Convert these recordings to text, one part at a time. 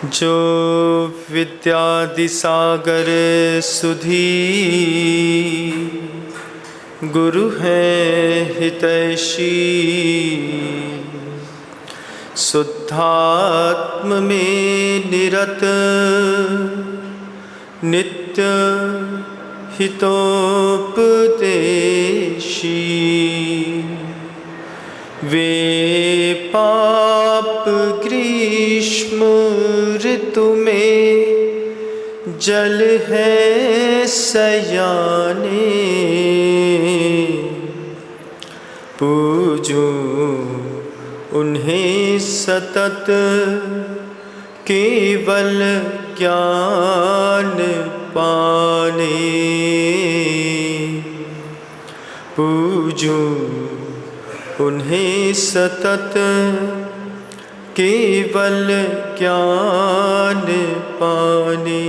जो विद्यादि सागर सुधी गुरु हैं हितैषी, शुद्धात्म में निरत नित्य हितोपदेशी। वे पाप ग्रीष्म ऋतु में जल है सयाने, पूजूं उन्हें सतत केवल ज्ञान पाने। पूजूं उन्हें सतत केवल ज्ञान पाने।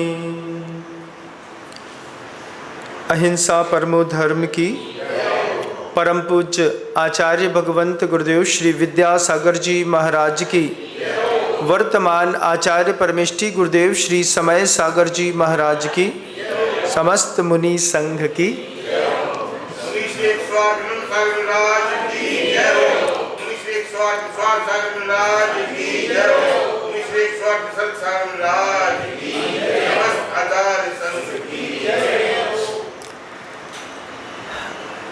अहिंसा परमो धर्म की परम पूज्य आचार्य भगवंत गुरुदेव श्री विद्यासागर जी महाराज की, वर्तमान आचार्य परमेष्ठी गुरुदेव श्री समय सागर जी महाराज की, समस्त मुनि संघ की।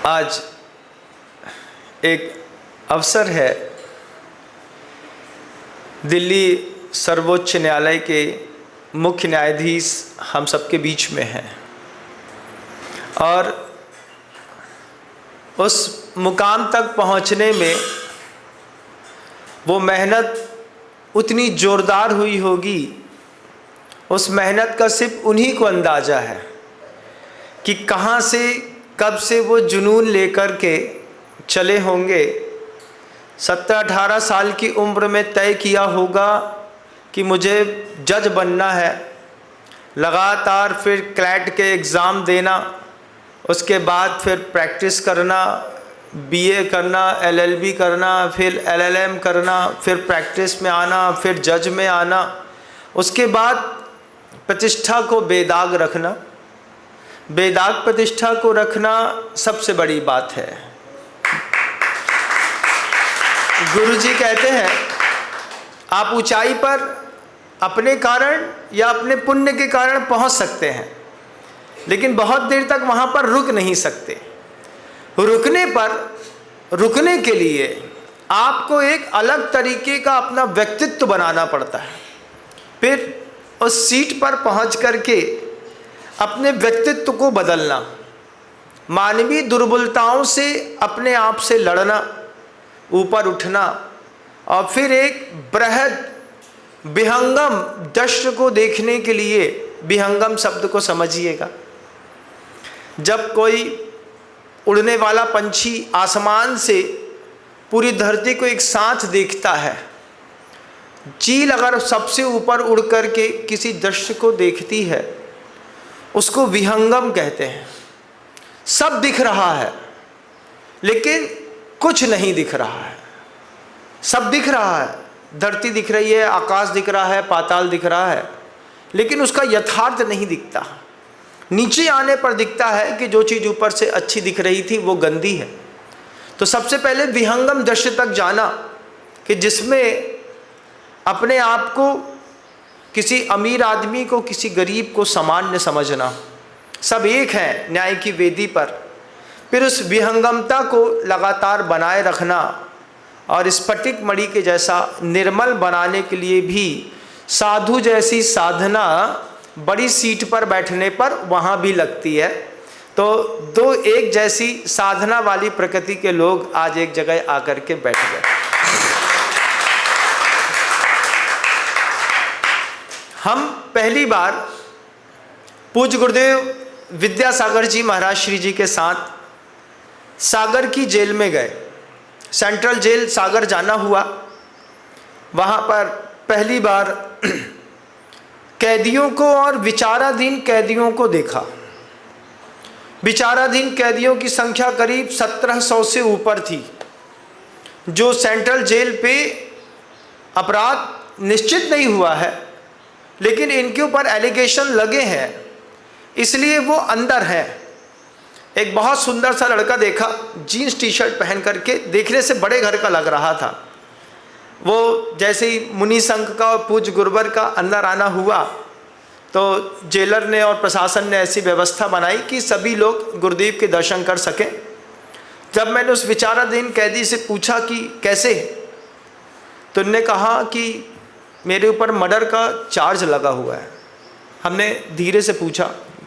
आज एक अवसर है, दिल्ली सर्वोच्च न्यायालय के मुख्य न्यायाधीश हम सबके बीच में हैं और उस मुकाम तक पहुंचने में वो मेहनत उतनी ज़ोरदार हुई होगी, उस मेहनत का सिर्फ उन्हीं को अंदाज़ा है कि कहाँ से कब से वो जुनून लेकर के चले होंगे। 17-18 साल की उम्र में तय किया होगा कि मुझे जज बनना है, लगातार फिर क्लैट के एग्ज़ाम देना, उसके बाद फिर प्रैक्टिस करना, बीए करना, एलएलबी करना, फिर एलएलएम करना, फिर प्रैक्टिस में आना, फिर जज में आना, उसके बाद प्रतिष्ठा को बेदाग रखना। बेदाग प्रतिष्ठा को रखना सबसे बड़ी बात है। गुरुजी कहते हैं आप ऊंचाई पर अपने कारण या अपने पुण्य के कारण पहुंच सकते हैं, लेकिन बहुत देर तक वहां पर रुक नहीं सकते। रुकने के लिए आपको एक अलग तरीके का अपना व्यक्तित्व बनाना पड़ता है। फिर उस सीट पर पहुंच करके अपने व्यक्तित्व को बदलना, मानवीय दुर्बलताओं से अपने आप से लड़ना, ऊपर उठना और फिर एक बृहद विहंगम दृश्य को देखने के लिए, विहंगम शब्द को समझिएगा, जब कोई उड़ने वाला पंछी आसमान से पूरी धरती को एक साथ देखता है, चील अगर सबसे ऊपर उड़ करके किसी दृश्य को देखती है, उसको विहंगम कहते हैं। सब दिख रहा है लेकिन कुछ नहीं दिख रहा है। सब दिख रहा है, धरती दिख रही है, आकाश दिख रहा है, पाताल दिख रहा है, लेकिन उसका यथार्थ नहीं दिखता। नीचे आने पर दिखता है कि जो चीज़ ऊपर से अच्छी दिख रही थी वो गंदी है। तो सबसे पहले विहंगम दृश्य तक जाना कि जिसमें अपने आप को, किसी अमीर आदमी को, किसी गरीब को सामान्य समझना, सब एक हैं न्याय की वेदी पर। फिर उस विहंगमता को लगातार बनाए रखना और स्फटिक मणि के जैसा निर्मल बनाने के लिए भी साधु जैसी साधना बड़ी सीट पर बैठने पर वहाँ भी लगती है। तो दो एक जैसी साधना वाली प्रकृति के लोग आज एक जगह आकर के बैठ गए। हम पहली बार पूज्य गुरुदेव विद्यासागर जी महाराज श्री जी के साथ सागर की जेल में गए। सेंट्रल जेल सागर जाना हुआ। वहाँ पर पहली बार कैदियों को और विचाराधीन कैदियों को देखा। विचाराधीन कैदियों की संख्या करीब 1700 से ऊपर थी, जो सेंट्रल जेल पे अपराध निश्चित नहीं हुआ है, लेकिन इनके ऊपर एलिगेशन लगे हैं, इसलिए वो अंदर हैं। एक बहुत सुंदर सा लड़का देखा, जीन्स टी शर्ट पहन करके, देखने से बड़े घर का लग रहा था। वो जैसे ही मुनि संघ का और पूज्य गुरुवर का अंदर आना हुआ, तो जेलर ने और प्रशासन ने ऐसी व्यवस्था बनाई कि सभी लोग गुरुदेव के दर्शन कर सकें। जब मैंने उस विचाराधीन कैदी से पूछा कि कैसे, तो उन्होंने कहा कि मेरे ऊपर मर्डर का चार्ज लगा हुआ है। हमने धीरे से पूछा,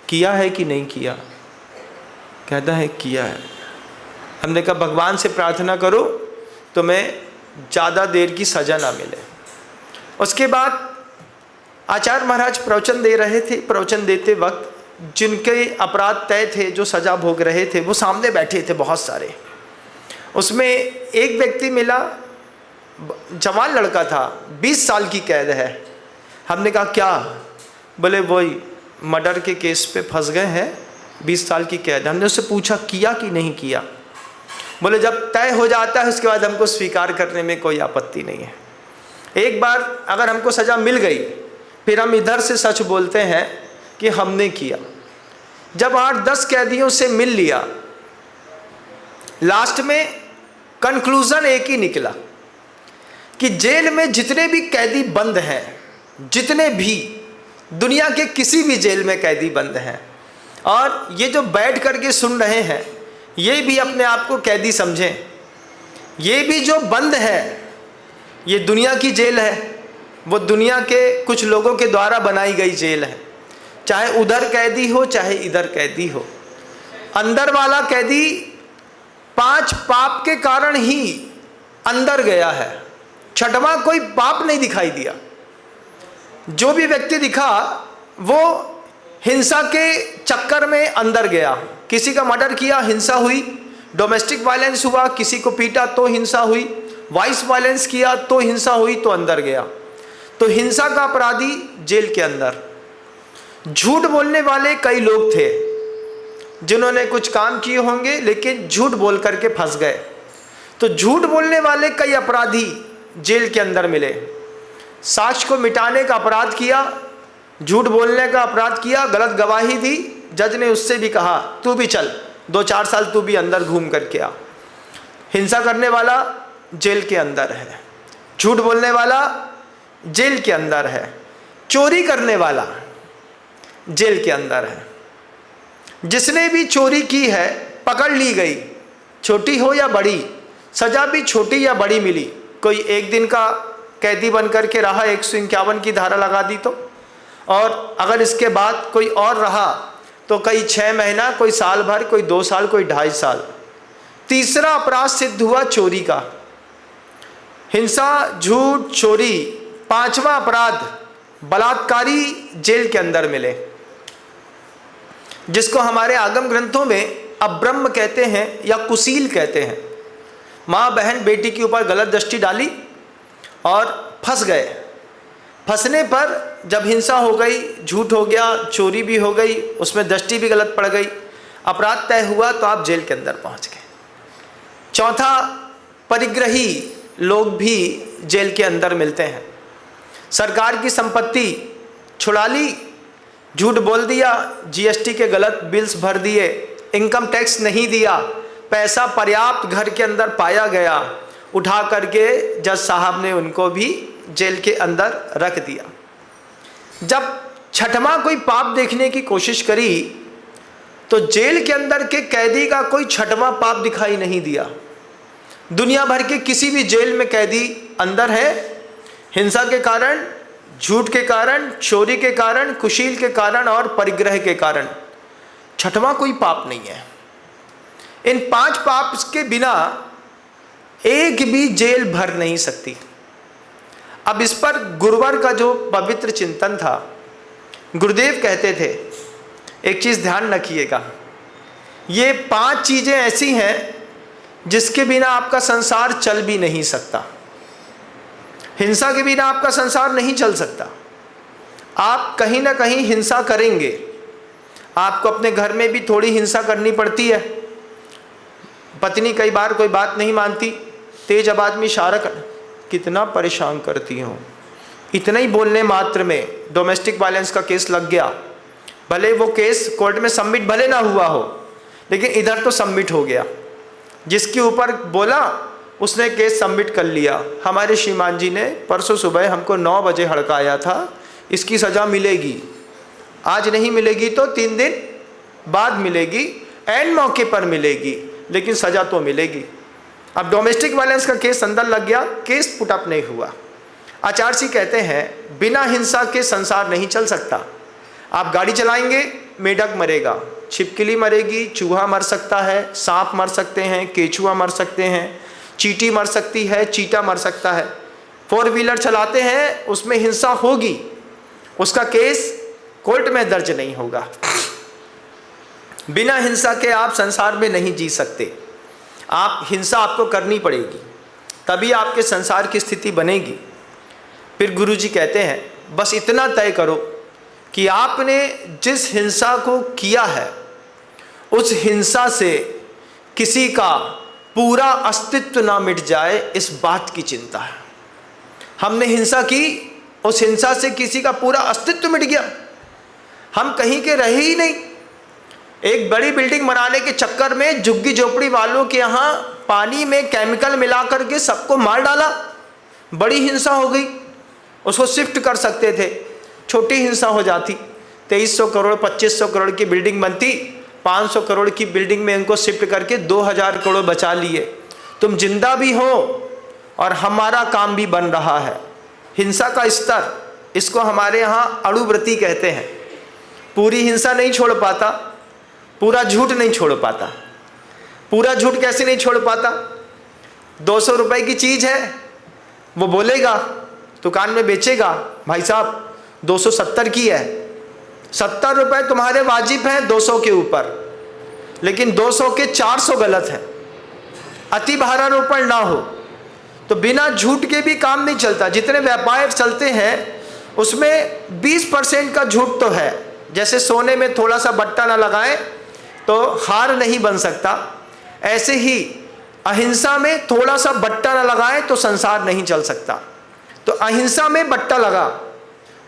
किया है कि नहीं किया? कहता है किया है। हमने कहा भगवान से प्रार्थना करो तो मैं ज़्यादा देर की सज़ा ना मिले। उसके बाद आचार्य महाराज प्रवचन दे रहे थे। प्रवचन देते वक्त जिनके अपराध तय थे, जो सज़ा भोग रहे थे, वो सामने बैठे थे बहुत सारे। उसमें एक व्यक्ति मिला, जवान लड़का था, 20 साल की कैद है। हमने कहा क्या? बोले वही मर्डर के केस पे फंस गए हैं, 20 साल की कैद। हमने उससे पूछा किया कि नहीं किया? बोले जब तय हो जाता है उसके बाद हमको स्वीकार करने में कोई आपत्ति नहीं है। एक बार अगर हमको सज़ा मिल गई, फिर हम इधर से सच बोलते हैं कि हमने किया। जब 8-10 कैदियों से मिल लिया, लास्ट में कंक्लूजन एक ही निकला कि जेल में जितने भी कैदी बंद हैं, जितने भी दुनिया के किसी भी जेल में कैदी बंद हैं, और ये जो बैठ करके सुन रहे हैं, ये भी अपने आप को कैदी समझें। ये भी जो बंद है, ये दुनिया की जेल है, वो दुनिया के कुछ लोगों के द्वारा बनाई गई जेल है। चाहे उधर कैदी हो, चाहे इधर कैदी हो। अंदर वाला कैदी 5 पाप के कारण ही अंदर गया है, 6वां कोई पाप नहीं दिखाई दिया। जो भी व्यक्ति दिखा वो हिंसा के चक्कर में अंदर गया। किसी का मर्डर किया, हिंसा हुई। डोमेस्टिक वायलेंस हुआ, किसी को पीटा तो हिंसा हुई। वाइस वायलेंस किया तो हिंसा हुई, तो अंदर गया। तो हिंसा का अपराधी जेल के अंदर। झूठ बोलने वाले कई लोग थे जिन्होंने कुछ काम किए होंगे लेकिन झूठ बोल करके फंस गए। तो झूठ बोलने वाले कई अपराधी जेल के अंदर मिले। साक्ष्य को मिटाने का अपराध किया, झूठ बोलने का अपराध किया, गलत गवाही दी। जज ने उससे भी कहा तू भी चल, 2-4 साल तू भी अंदर घूम करके आ। हिंसा करने वाला जेल के अंदर है, झूठ बोलने वाला जेल के अंदर है, चोरी करने वाला जेल के अंदर है। जिसने भी चोरी की है पकड़ ली गई, छोटी हो या बड़ी, सजा भी छोटी या बड़ी मिली। कोई 1 दिन का कैदी बन करके रहा, 151 की धारा लगा दी तो, और अगर इसके बाद कोई और रहा तो कई 6 महीना, कोई साल भर, कोई 2 साल, कोई 2.5 साल। तीसरा अपराध सिद्ध हुआ चोरी का। हिंसा, झूठ, चोरी। 5वां अपराध बलात्कारी जेल के अंदर मिले, जिसको हमारे आगम ग्रंथों में अब्रह्म कहते हैं या कुशील कहते हैं। माँ बहन बेटी के ऊपर गलत दृष्टि डाली और फंस गए। फंसने पर जब हिंसा हो गई, झूठ हो गया, चोरी भी हो गई, उसमें दृष्टि भी गलत पड़ गई, अपराध तय हुआ, तो आप जेल के अंदर पहुंच गए। चौथा, परिग्रही लोग भी जेल के अंदर मिलते हैं। सरकार की संपत्ति छुड़ा ली, झूठ बोल दिया, जीएसटी के गलत बिल्स भर दिए, इनकम टैक्स नहीं दिया, पैसा पर्याप्त घर के अंदर पाया गया, उठा करके जज साहब ने उनको भी जेल के अंदर रख दिया। जब 6वां कोई पाप देखने की कोशिश करी तो जेल के अंदर के कैदी का कोई 6वां पाप दिखाई नहीं दिया। दुनिया भर के किसी भी जेल में कैदी अंदर है, हिंसा के कारण, झूठ के कारण, चोरी के कारण, कुशील के कारण और परिग्रह के कारण। 6वां कोई पाप नहीं है। इन 5 पाप के बिना एक भी जेल भर नहीं सकती। अब इस पर गुरुवर का जो पवित्र चिंतन था, गुरुदेव कहते थे एक चीज़ ध्यान रखिएगा, ये 5 चीज़ें ऐसी हैं जिसके बिना आपका संसार चल भी नहीं सकता। हिंसा के बिना आपका संसार नहीं चल सकता। आप कहीं ना कहीं हिंसा करेंगे, आपको अपने घर में भी थोड़ी हिंसा करनी पड़ती है। पत्नी कई बार कोई बात नहीं मानती, तेज आवाज में इशारा कर, कितना परेशान करती हूँ। इतना ही बोलने मात्र में डोमेस्टिक वायलेंस का केस लग गया। भले वो केस कोर्ट में सबमिट भले ना हुआ हो, लेकिन इधर तो सबमिट हो गया। जिसके ऊपर बोला उसने केस सबमिट कर लिया। हमारे श्रीमान जी ने परसों सुबह हमको 9 बजे हड़काया था, इसकी सज़ा मिलेगी, आज नहीं मिलेगी तो 3 दिन बाद मिलेगी, एंड मौके पर मिलेगी, लेकिन सज़ा तो मिलेगी। अब डोमेस्टिक वायलेंस का केस अंदर लग गया, केस पुटअप नहीं हुआ। आचार्य जी कहते हैं बिना हिंसा के संसार नहीं चल सकता। आप गाड़ी चलाएंगे, मेढक मरेगा, छिपकली मरेगी, चूहा मर सकता है, सांप मर सकते हैं, केचुआ मर सकते हैं, चींटी मर सकती है, चीता मर सकता है। 4 व्हीलर चलाते हैं, उसमें हिंसा होगी, उसका केस कोर्ट में दर्ज नहीं होगा। बिना हिंसा के आप संसार में नहीं जी सकते। आप हिंसा आपको करनी पड़ेगी, तभी आपके संसार की स्थिति बनेगी। फिर गुरु जी कहते हैं बस इतना तय करो कि आपने जिस हिंसा को किया है उस हिंसा से किसी का पूरा अस्तित्व ना मिट जाए, इस बात की चिंता है। हमने हिंसा की, उस हिंसा से किसी का पूरा अस्तित्व मिट गया, हम कहीं के रहे ही नहीं। एक बड़ी बिल्डिंग बनाने के चक्कर में झुग्गी झोपड़ी वालों के यहाँ पानी में केमिकल मिला करके सबको मार डाला, बड़ी हिंसा हो गई। उसको शिफ्ट कर सकते थे, छोटी हिंसा हो जाती। 2300 करोड़ 2500 करोड़ की बिल्डिंग बनती, 500 करोड़ की बिल्डिंग में इनको शिफ्ट करके 2000 करोड़ बचा लिए। तुम जिंदा भी हो और हमारा काम भी बन रहा है। हिंसा का स्तर, इसको हमारे यहाँ अणुव्रती कहते हैं। पूरी हिंसा नहीं छोड़ पाता, पूरा झूठ नहीं छोड़ पाता। पूरा झूठ कैसे नहीं छोड़ पाता? 200 रुपए की चीज़ है, वो बोलेगा, दुकान में बेचेगा, भाई साहब 270 की है, 70 रुपए तुम्हारे वाजिब हैं 200 के ऊपर, लेकिन 200 के 400 गलत है। अति भारारोपण ना हो तो बिना झूठ के भी काम नहीं चलता। जितने व्यापार चलते हैं उसमें 20% का झूठ तो है। जैसे सोने में थोड़ा सा बट्टा ना लगाएं तो हार नहीं बन सकता, ऐसे ही अहिंसा में थोड़ा सा बट्टा ना लगाएं तो संसार नहीं चल सकता। तो अहिंसा में बट्टा लगा,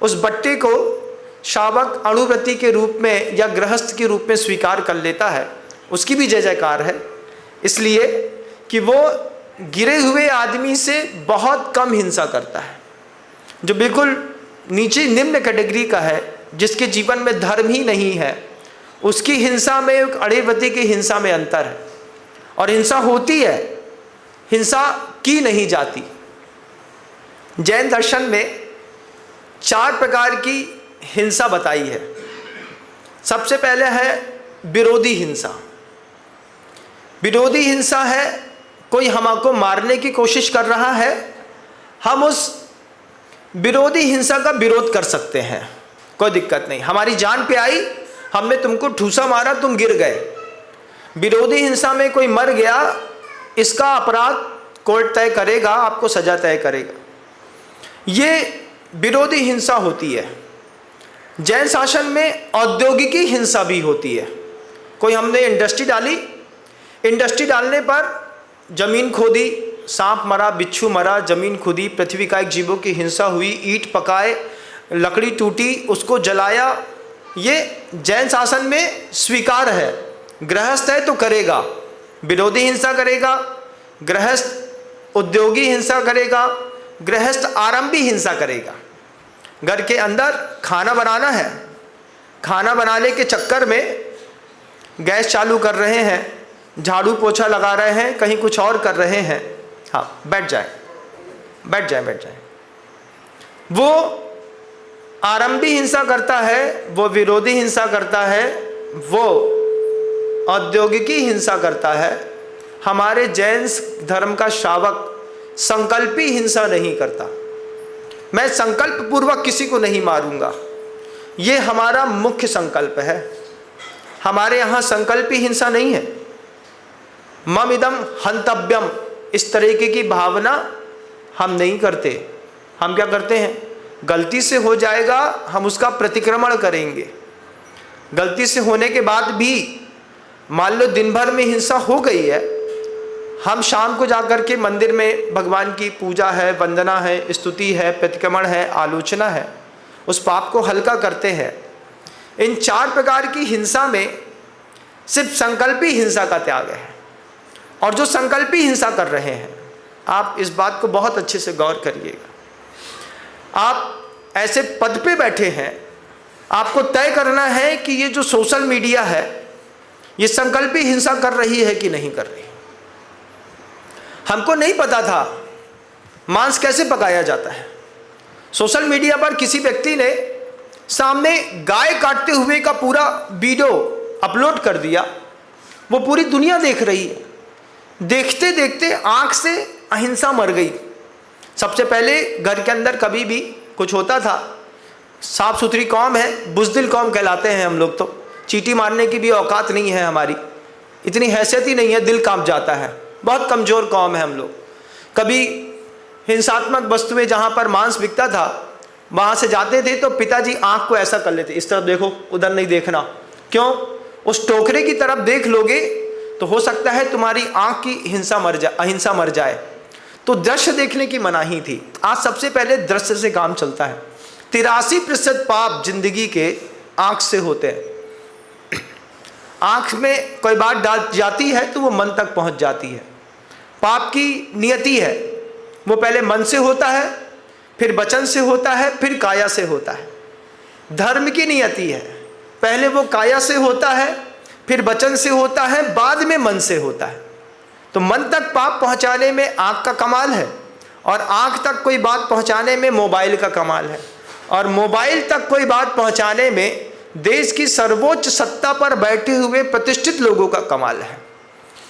उस बट्टे को शावक अणुव्रती के रूप में या गृहस्थ के रूप में स्वीकार कर लेता है, उसकी भी जय जयकार है। इसलिए कि वो गिरे हुए आदमी से बहुत कम हिंसा करता है। जो बिल्कुल नीचे निम्न कैटेगरी का है, जिसके जीवन में धर्म ही नहीं है, उसकी हिंसा में एक अणुव्रती की हिंसा में अंतर है। और हिंसा होती है, हिंसा की नहीं जाती। जैन दर्शन में 4 प्रकार की हिंसा बताई है। सबसे पहले है विरोधी हिंसा। विरोधी हिंसा है कोई हमको मारने की कोशिश कर रहा है, हम उस विरोधी हिंसा का विरोध कर सकते हैं, कोई दिक्कत नहीं। हमारी जान पे आई, हमने तुमको ठूसा मारा, तुम गिर गए। विरोधी हिंसा में कोई मर गया, इसका अपराध कोर्ट तय करेगा, आपको सजा तय करेगा। ये विरोधी हिंसा होती है। जैन शासन में औद्योगिकी हिंसा भी होती है। कोई हमने इंडस्ट्री डाली, इंडस्ट्री डालने पर जमीन खोदी, सांप मरा, बिच्छू मरा, जमीन खुदी, पृथ्वी का एक जीवों की हिंसा हुई, ईंट पकाए, लकड़ी टूटी, उसको जलाया। ये जैन शासन में स्वीकार है। गृहस्थ है तो करेगा, विरोधी हिंसा करेगा, गृहस्थ उद्योगी हिंसा करेगा, गृहस्थ आरंभी हिंसा करेगा। घर के अंदर खाना बनाना है, खाना बनाने के चक्कर में गैस चालू कर रहे हैं, झाड़ू पोछा लगा रहे हैं, कहीं कुछ और कर रहे हैं। हाँ, बैठ जाए बैठ जाए बैठ जाए। वो आरंभी हिंसा करता है, वो विरोधी हिंसा करता है, वो औद्योगिकी हिंसा करता है। हमारे जैन धर्म का श्रावक संकल्पी हिंसा नहीं करता। मैं संकल्प पूर्वक किसी को नहीं मारूंगा, ये हमारा मुख्य संकल्प है। हमारे यहाँ संकल्पी हिंसा नहीं है। मम इदम हंतव्यम, इस तरीके की भावना हम नहीं करते। हम क्या करते हैं, गलती से हो जाएगा हम उसका प्रतिक्रमण करेंगे। गलती से होने के बाद भी मान लो दिन भर में हिंसा हो गई है, हम शाम को जाकर के मंदिर में भगवान की पूजा है, वंदना है, स्तुति है, प्रतिक्रमण है, आलोचना है, उस पाप को हल्का करते हैं। इन 4 प्रकार की हिंसा में सिर्फ संकल्पी हिंसा का त्याग है। और जो संकल्पी हिंसा कर रहे हैं, आप इस बात को बहुत अच्छे से गौर करिएगा। आप ऐसे पद पे बैठे हैं, आपको तय करना है कि ये जो सोशल मीडिया है ये संकल्पी हिंसा कर रही है कि नहीं कर रही। हमको नहीं पता था मांस कैसे पकाया जाता है। सोशल मीडिया पर किसी व्यक्ति ने सामने गाय काटते हुए का पूरा वीडियो अपलोड कर दिया, वो पूरी दुनिया देख रही है। देखते देखते आंख से अहिंसा मर गई। सबसे पहले घर के अंदर कभी भी कुछ होता था, साफ सुथरी कौम है, बुज़दिल कौम कहलाते हैं हम लोग, तो चींटी मारने की भी औकात नहीं है हमारी, इतनी हैसियत ही नहीं है, दिल कांप जाता है, बहुत कमज़ोर कौम है हम लोग। कभी हिंसात्मक वस्तुएं जहाँ पर मांस बिकता था वहाँ से जाते थे तो पिताजी आँख को ऐसा कर लेते, इस तरफ देखो, उधर नहीं देखना। क्यों? उस टोकरे की तरफ देख लोगे तो हो सकता है तुम्हारी आँख की अहिंसा मर जाए। तो दृश्य देखने की मनाही थी। आज सबसे पहले दृश्य से काम चलता है। 83% पाप जिंदगी के आँख से होते हैं। आँख में कोई बात डाल जाती है तो वो मन तक पहुँच जाती है। पाप की नियति है, वो पहले मन से होता है, फिर वचन से होता है, फिर काया से होता है। धर्म की नियति है, पहले वो काया से होता है, फिर वचन से होता है, बाद में मन से होता है। तो मन तक पाप पहुंचाने में आँख का कमाल है, और आँख तक कोई बात पहुंचाने में मोबाइल का कमाल है, और मोबाइल तक कोई बात पहुंचाने में देश की सर्वोच्च सत्ता पर बैठे हुए प्रतिष्ठित लोगों का कमाल है।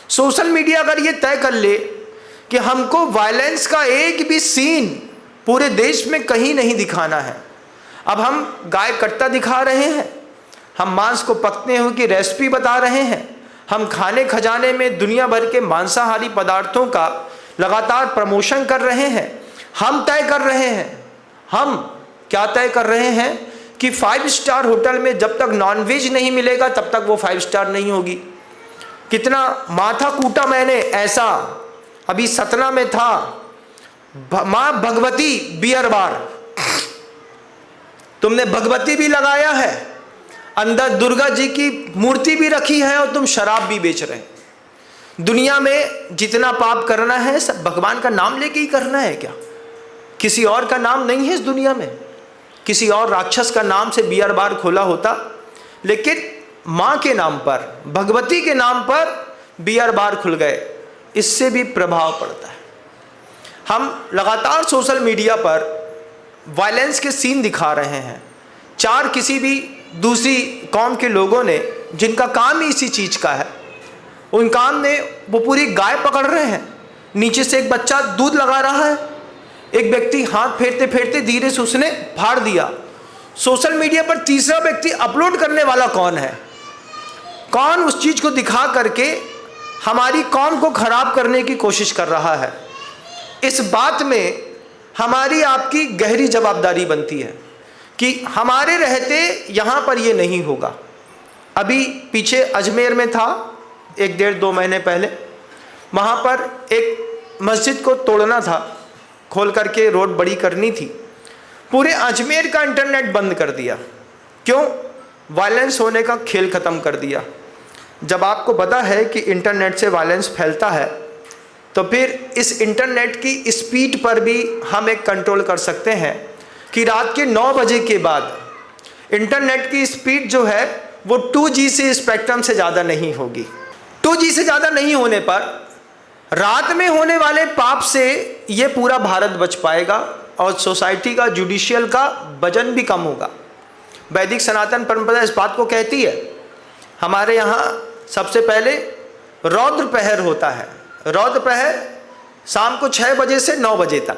सोशल मीडिया अगर ये तय कर ले कि हमको वायलेंस का एक भी सीन पूरे देश में कहीं नहीं दिखाना है, अब हम गाय कटता दिखा रहे हैं, हम मांस को पकने हुए की रेसिपी बता रहे हैं, हम खाने खजाने में दुनिया भर के मांसाहारी पदार्थों का लगातार प्रमोशन कर रहे हैं। हम तय कर रहे हैं, हम क्या तय कर रहे हैं कि 5 स्टार होटल में जब तक नॉनवेज नहीं मिलेगा तब तक वो 5 स्टार नहीं होगी। कितना माथा कूटा मैंने ऐसा, अभी सतना में था, माँ भगवती बियर बार, तुमने भगवती भी लगाया है, अंदर दुर्गा जी की मूर्ति भी रखी है, और तुम शराब भी बेच रहे हैं। दुनिया में जितना पाप करना है सब भगवान का नाम लेके ही करना है क्या? किसी और का नाम नहीं है इस दुनिया में। किसी और राक्षस का नाम से बियर बार खोला होता, लेकिन माँ के नाम पर, भगवती के नाम पर बियर बार खुल गए। इससे भी प्रभाव पड़ता है। हम लगातार सोशल मीडिया पर वायलेंस के सीन दिखा रहे हैं। 4 किसी भी दूसरी कौम के लोगों ने, जिनका काम ही इसी चीज़ का है, उन काम ने वो पूरी गाय पकड़ रहे हैं, नीचे से एक बच्चा दूध लगा रहा है, एक व्यक्ति हाथ फेरते फेरते धीरे से उसने फाड़ दिया। सोशल मीडिया पर तीसरा व्यक्ति अपलोड करने वाला कौन है? कौन उस चीज़ को दिखा करके हमारी कौम को खराब करने की कोशिश कर रहा है? इस बात में हमारी आपकी गहरी जवाबदारी बनती है कि हमारे रहते यहाँ पर ये नहीं होगा। अभी पीछे अजमेर में था 1-1.5-2 महीने पहले, वहाँ पर एक मस्जिद को तोड़ना था, खोल करके रोड बड़ी करनी थी। पूरे अजमेर का इंटरनेट बंद कर दिया। क्यों? वायलेंस होने का खेल ख़त्म कर दिया। जब आपको पता है कि इंटरनेट से वायलेंस फैलता है तो फिर इस इंटरनेट की स्पीड पर भी हम एक कंट्रोल कर सकते हैं कि रात के 9 बजे के बाद इंटरनेट की स्पीड जो है वो 2G से स्पेक्ट्रम से ज़्यादा नहीं होगी। 2G से ज़्यादा नहीं होने पर रात में होने वाले पाप से ये पूरा भारत बच पाएगा और सोसाइटी का, जुडिशियल का वजन भी कम होगा। वैदिक सनातन परंपरा इस बात को कहती है। हमारे यहाँ सबसे पहले रौद्र पहर होता है। रौद्र पहर शाम को 6 बजे से 9 बजे तक,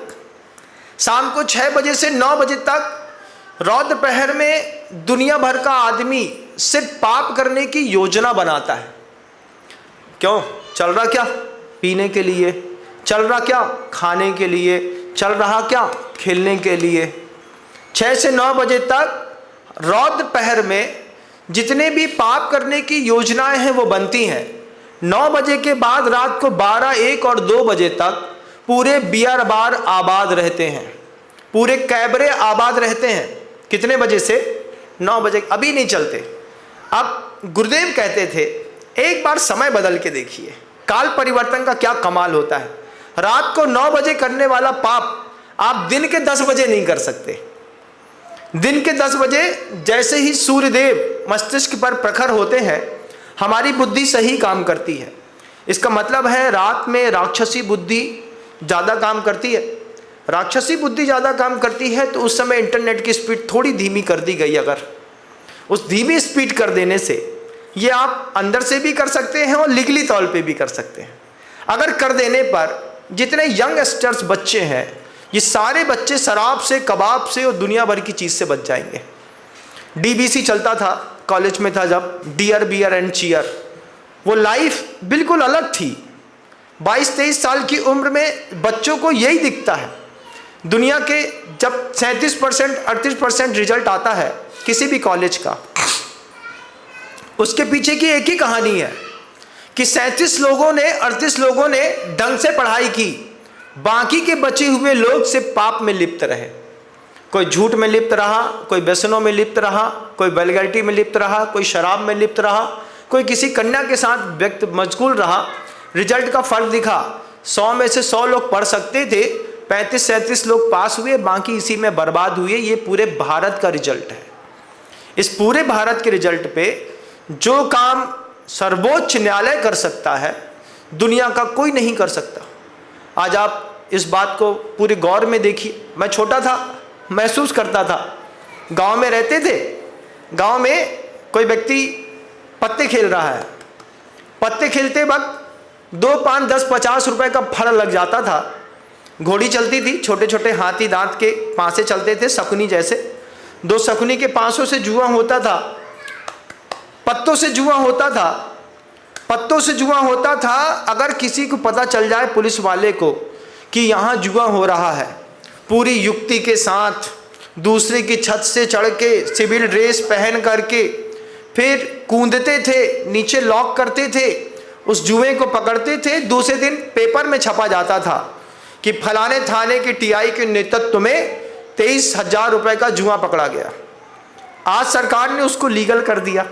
शाम को 6 बजे से 9 बजे तक रौद्र पहर में दुनिया भर का आदमी सिर्फ पाप करने की योजना बनाता है। क्यों? चल रहा क्या? पीने के लिए। चल रहा क्या? खाने के लिए। चल रहा क्या? खेलने के लिए। 6 से 9 बजे तक रौद्र पहर में जितने भी पाप करने की योजनाएं हैं वो बनती हैं। 9 बजे के बाद रात को 12, 1 और 2 बजे तक पूरे बियर बार आबाद रहते हैं, पूरे कैबरे आबाद रहते हैं। कितने बजे से? 9 बजे। अभी नहीं चलते। अब गुरुदेव कहते थे एक बार समय बदल के देखिए, काल परिवर्तन का क्या कमाल होता है। रात को 9 बजे करने वाला पाप आप दिन के 10 बजे नहीं कर सकते। दिन के 10 बजे जैसे ही सूर्यदेव मस्तिष्क पर प्रखर होते हैं, हमारी बुद्धि सही काम करती है। इसका मतलब है रात में राक्षसी बुद्धि ज़्यादा काम करती है। राक्षसी बुद्धि ज़्यादा काम करती है तो उस समय इंटरनेट की स्पीड थोड़ी धीमी कर दी गई। अगर उस धीमी स्पीड कर देने से ये आप अंदर से भी कर सकते हैं और लीगली तौर पे भी कर सकते हैं। अगर कर देने पर जितने यंगस्टर्स बच्चे हैं, ये सारे बच्चे शराब से, कबाब से और दुनिया भर की चीज़ से बच जाएंगे। डीबीसी चलता था, कॉलेज में था जब, डियर बियर एंड चीयर, वो लाइफ बिल्कुल अलग थी। 22-23 साल की उम्र में बच्चों को यही दिखता है। दुनिया के जब 37%, 38% रिजल्ट आता है किसी भी कॉलेज का, उसके पीछे की एक ही कहानी है कि 37 लोगों ने, 38 लोगों ने ढंग से पढ़ाई की, बाकी के बचे हुए लोग से पाप में लिप्त रहे। कोई झूठ में लिप्त रहा, कोई व्यसनों में लिप्त रहा, कोई वल्गैरिटी में लिप्त रहा, कोई शराब में लिप्त रहा, कोई किसी कन्या के साथ व्यक्त मशगूल रहा। रिजल्ट का फर्क दिखा। 100 में से 100 लोग पढ़ सकते थे, 35-37 लोग पास हुए, बाकी इसी में बर्बाद हुए। ये पूरे भारत का रिजल्ट है। इस पूरे भारत के रिजल्ट पे जो काम सर्वोच्च न्यायालय कर सकता है, दुनिया का कोई नहीं कर सकता। आज आप इस बात को पूरे गौर में देखिए। मैं छोटा था, महसूस करता था, गांव में रहते थे, गांव में कोई व्यक्ति पत्ते खेल रहा है, पत्ते खेलते वक्त 2, 5, 10, 50 रुपए का फल लग जाता था। घोड़ी चलती थी, छोटे छोटे हाथी दांत के पांसे चलते थे, शकुनी जैसे। 2 शकुनी के पांसों से जुआ होता था, पत्तों से जुआ होता था, पत्तों से जुआ होता था। अगर किसी को पता चल जाए, पुलिस वाले को, कि यहाँ जुआ हो रहा है, पूरी युक्ति के साथ दूसरे की छत से चढ़ के, सिविल ड्रेस पहन करके, फिर कूदते थे, नीचे लॉक करते थे, उस जुए को पकड़ते थे। दूसरे दिन पेपर में छपा जाता था कि फलाने थाने के टीआई के नेतृत्व में 23,000 रुपये का जुआ पकड़ा गया। आज सरकार ने उसको लीगल कर दिया,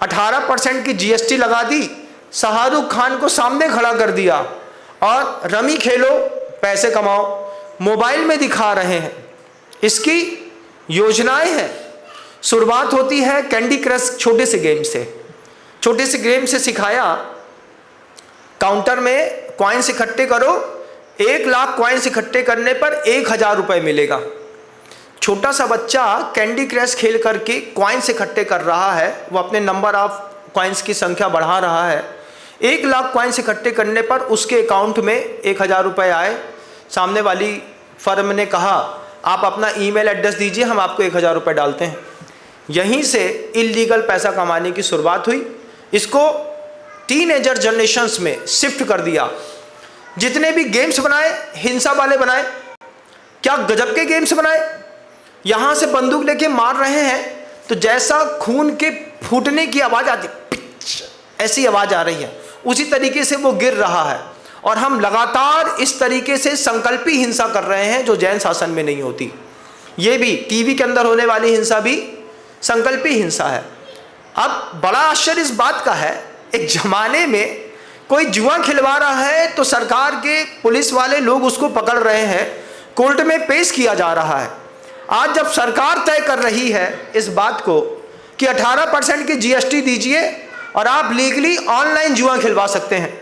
18% की जीएसटी लगा दी, शाहरुख खान को सामने खड़ा कर दिया और रमी खेलो, पैसे कमाओ, मोबाइल में दिखा रहे हैं। इसकी योजनाएं हैं। शुरुआत होती है कैंडी क्रश, छोटे से गेम से। छोटे से गेम से सिखाया, काउंटर में कॉइन्स इकट्ठे करो, 1 लाख कॉइन्स इकट्ठे करने पर 1,000 रुपये मिलेगा। छोटा सा बच्चा कैंडी क्रश खेल करके कॉइन्स इकट्ठे कर रहा है, वो अपने नंबर ऑफ कॉइन्स की संख्या बढ़ा रहा है। 1 लाख कॉइन्स इकट्ठे करने पर उसके अकाउंट में 1,000 रुपये आए। सामने वाली फर्म ने कहा आप अपना ईमेल एड्रेस दीजिए, हम आपको 1,000 रुपये डालते हैं। यहीं से इल्लीगल पैसा कमाने की शुरुआत हुई। इसको टीनेजर जनरेशन्स में शिफ्ट कर दिया। जितने भी गेम्स बनाए, हिंसा वाले बनाए, क्या गजब के गेम्स बनाए। यहाँ से बंदूक लेके मार रहे हैं तो जैसा खून के फूटने की आवाज़ आती, पिच ऐसी आवाज़ आ रही है, उसी तरीके से वो गिर रहा है। और हम लगातार इस तरीके से संकल्पी हिंसा कर रहे हैं जो जैन शासन में नहीं होती। ये भी टीवी के अंदर होने वाली हिंसा भी संकल्पी हिंसा है। अब बड़ा आश्चर्य इस बात का है, एक जमाने में कोई जुआ खिलवा रहा है तो सरकार के पुलिस वाले लोग उसको पकड़ रहे हैं, कोर्ट में पेश किया जा रहा है। आज जब सरकार तय कर रही है इस बात को कि 18% की जीएसटी दीजिए और आप लीगली ऑनलाइन जुआ खिलवा सकते हैं,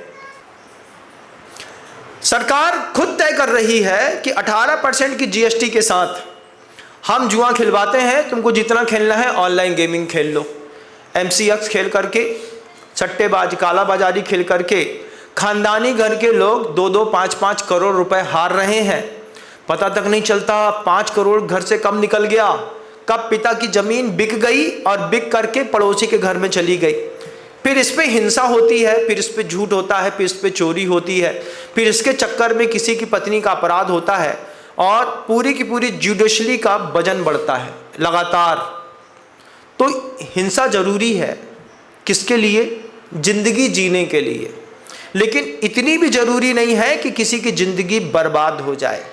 सरकार खुद तय कर रही है कि 18% की जीएसटी के साथ हम जुआ खिलवाते हैं, तुमको जितना खेलना है ऑनलाइन गेमिंग खेल लो। MCX खेल करके, सट्टेबाज, काला बाजारी खेल करके खानदानी घर के लोग 2-2, 5-5 करोड़ रुपए हार रहे हैं। पता तक नहीं चलता 5 करोड़ घर से कब निकल गया, कब पिता की ज़मीन बिक गई और बिक करके पड़ोसी के घर में चली गई। फिर इस पे हिंसा होती है, फिर इस पे झूठ होता है, फिर इस पे चोरी होती है, फिर इसके चक्कर में किसी की पत्नी का अपराध होता है और पूरी की पूरी जुडिशरी का वजन बढ़ता है लगातार। तो हिंसा जरूरी है, किसके लिए? जिंदगी जीने के लिए, लेकिन इतनी भी जरूरी नहीं है कि किसी की जिंदगी बर्बाद हो जाए।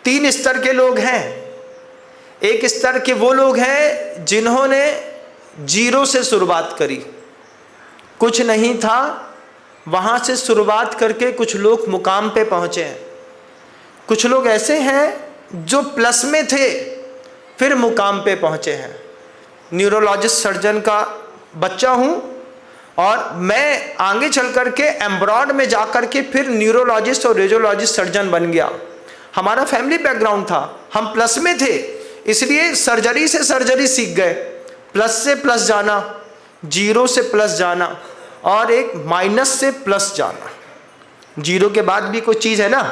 3 स्तर के लोग हैं। एक स्तर के वो लोग हैं जिन्होंने जीरो से शुरुआत करी, कुछ नहीं था, वहाँ से शुरुआत करके कुछ लोग मुकाम पे पहुँचे हैं। कुछ लोग ऐसे हैं जो प्लस में थे फिर मुकाम पे पहुँचे हैं। न्यूरोलॉजिस्ट सर्जन का बच्चा हूँ और मैं आगे चल कर के एम्ब्रॉड में जा कर के फिर न्यूरोलॉजिस्ट और रेडियोलॉजिस्ट सर्जन बन गया। हमारा फैमिली बैकग्राउंड था, हम प्लस में थे, इसलिए सर्जरी से सर्जरी सीख गए। प्लस से प्लस जाना, जीरो से प्लस जाना और एक माइनस से प्लस जाना। जीरो के बाद भी कोई चीज़ है ना?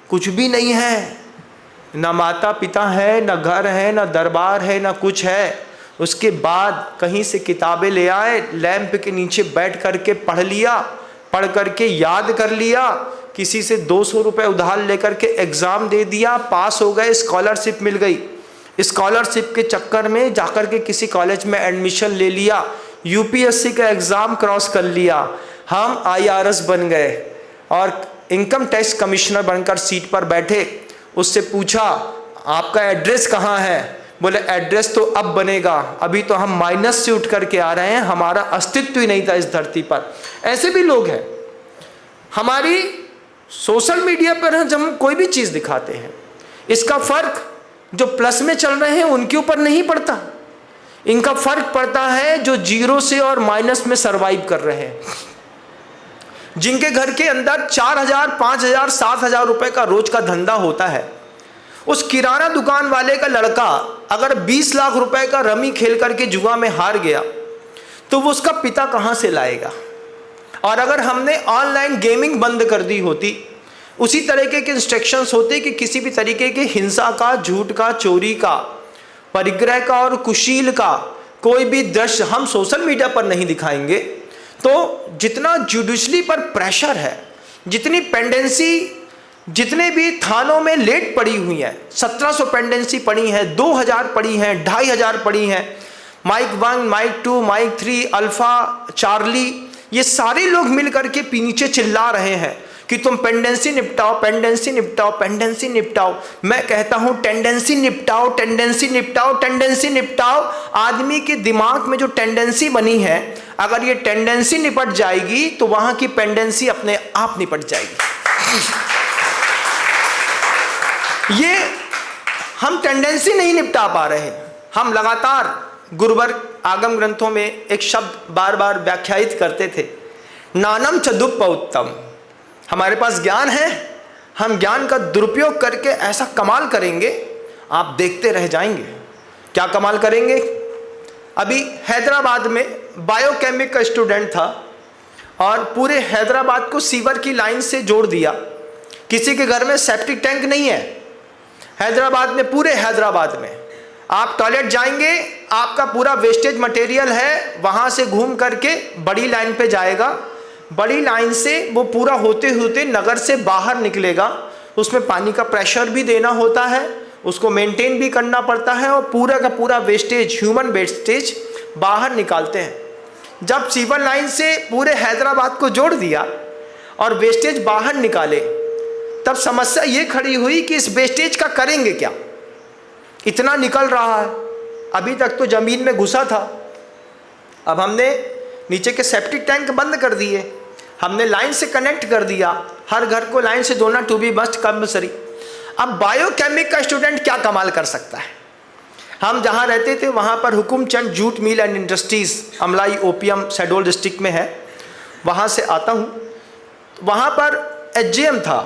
कुछ भी नहीं है, ना माता पिता है, ना घर है, ना दरबार है, ना कुछ है। उसके बाद कहीं से किताबें ले आए, लैंप के नीचे बैठ करके पढ़ लिया, पढ़ करके याद कर लिया, किसी से 200 रुपये उधार लेकर के एग्ज़ाम दे दिया, पास हो गए, स्कॉलरशिप मिल गई। स्कॉलरशिप के चक्कर में जाकर के किसी कॉलेज में एडमिशन ले लिया, यूपीएससी का एग्ज़ाम क्रॉस कर लिया, हम आईआरएस बन गए और इनकम टैक्स कमिश्नर बनकर सीट पर बैठे। उससे पूछा आपका एड्रेस कहाँ है? बोले एड्रेस तो अब बनेगा, अभी तो हम माइनस से उठ करके आ रहे हैं, हमारा अस्तित्व ही नहीं था इस धरती पर। ऐसे भी लोग हैं। हमारी सोशल मीडिया पर हम कोई भी चीज़ दिखाते हैं, इसका फर्क जो प्लस में चल रहे हैं उनके ऊपर नहीं पड़ता, इनका फर्क पड़ता है जो जीरो से और माइनस में सरवाइव कर रहे हैं, जिनके घर के अंदर 4,000, 5,000, 7,000 रुपए का रोज का धंधा होता है। उस किराना दुकान वाले का लड़का अगर 20 लाख रुपए का रमी खेल करके जुआ में हार गया तो वो उसका पिता कहाँ से लाएगा? और अगर हमने ऑनलाइन गेमिंग बंद कर दी होती, उसी तरीके के इंस्ट्रक्शंस होते कि किसी भी तरीके के हिंसा का, झूठ का, चोरी का, परिग्रह का और कुशील का कोई भी दृश्य हम सोशल मीडिया पर नहीं दिखाएंगे, तो जितना जुडिशली पर प्रेशर है, जितनी पेंडेंसी, जितने भी थानों में लेट पड़ी हुई है, 1700 पेंडेंसी पड़ी है, 2000 पड़ी हैं, 2500 पड़ी हैं, Mike 1, Mike 2, Mike 3, Alpha, Charlie, ये सारे लोग मिल करके नीचे चिल्ला रहे हैं कि तुम पेंडेंसी निपटाओ, पेंडेंसी निपटाओ, पेंडेंसी निपटाओ। मैं कहता हूं टेंडेंसी निपटाओ, टेंडेंसी निपटाओ, टेंडेंसी निपटाओ। आदमी के दिमाग में जो टेंडेंसी बनी है, अगर ये टेंडेंसी निपट जाएगी तो वहां की पेंडेंसी अपने आप निपट जाएगी। ये हम टेंडेंसी नहीं निपटा पा रहे हैं। हम लगातार गुरुवर्ग आगम ग्रंथों में एक शब्द बार बार व्याख्यायित करते थे, नानम चदुप उत्तम। हमारे पास ज्ञान है, हम ज्ञान का दुरुपयोग करके ऐसा कमाल करेंगे, आप देखते रह जाएंगे। क्या कमाल करेंगे? अभी हैदराबाद में बायोकेमिक का स्टूडेंट था और पूरे हैदराबाद को सीवर की लाइन से जोड़ दिया। किसी के घर में सेप्टिक टैंक नहीं है हैदराबाद में, पूरे हैदराबाद में आप टॉयलेट जाएंगे, आपका पूरा वेस्टेज मटेरियल है, वहाँ से घूम करके बड़ी लाइन पे जाएगा, बड़ी लाइन से वो पूरा होते होते नगर से बाहर निकलेगा। उसमें पानी का प्रेशर भी देना होता है, उसको मेंटेन भी करना पड़ता है और पूरा का पूरा वेस्टेज, ह्यूमन वेस्टेज बाहर निकालते हैं। जब सीवर लाइन से पूरे हैदराबाद को जोड़ दिया और वेस्टेज बाहर निकाले, तब समस्या ये खड़ी हुई कि इस वेस्टेज का करेंगे क्या? इतना निकल रहा है, अभी तक तो ज़मीन में घुसा था, अब हमने नीचे के सेप्टिक टैंक बंद कर दिए, हमने लाइन से कनेक्ट कर दिया, हर घर को लाइन से जोड़ना टू बी मस्ट कंपल्सरी। अब बायोकेमिक का स्टूडेंट क्या कमाल कर सकता है? हम जहाँ रहते थे वहाँ पर Hukumchand jute mill and industries, Amlai OPM Shahdol district में है, वहाँ से आता हूँ। वहाँ पर एचजीएम था,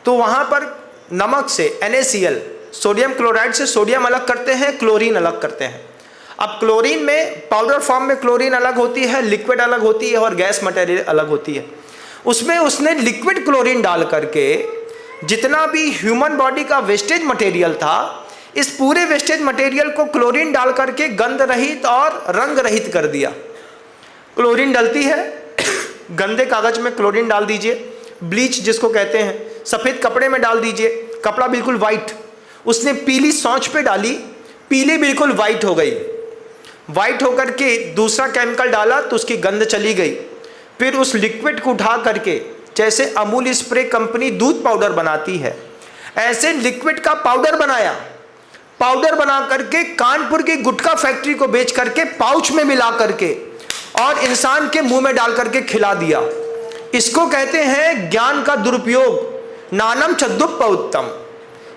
तो वहाँ पर नमक से NaCl, सोडियम क्लोराइड से सोडियम अलग करते हैं, क्लोरीन अलग करते हैं। अब क्लोरीन में पाउडर फॉर्म में क्लोरीन अलग होती है, लिक्विड अलग होती है और गैस मटेरियल अलग होती है। उसमें उसने लिक्विड क्लोरीन डाल करके जितना भी ह्यूमन बॉडी का वेस्टेज मटेरियल था, इस पूरे वेस्टेज मटेरियल को क्लोरीन डाल करके गंध रहित और रंग रहित कर दिया। क्लोरीन डलती है, गंदे कागज में क्लोरीन डाल दीजिए, ब्लीच जिसको कहते हैं, सफ़ेद कपड़े में डाल दीजिए, कपड़ा बिल्कुल वाइट। उसने पीली सौंच पे डाली, पीली बिल्कुल वाइट हो गई। वाइट होकर के दूसरा केमिकल डाला तो उसकी गंध चली गई। फिर उस लिक्विड को उठा करके, जैसे अमूल स्प्रे कंपनी दूध पाउडर बनाती है, ऐसे लिक्विड का पाउडर बनाया। पाउडर बना करके कानपुर की गुटखा फैक्ट्री को बेच करके पाउच में मिला करके और इंसान के मुंह में डाल करके खिला दिया। इसको कहते हैं ज्ञान का दुरुपयोग, नानम चद्दुप उत्तम।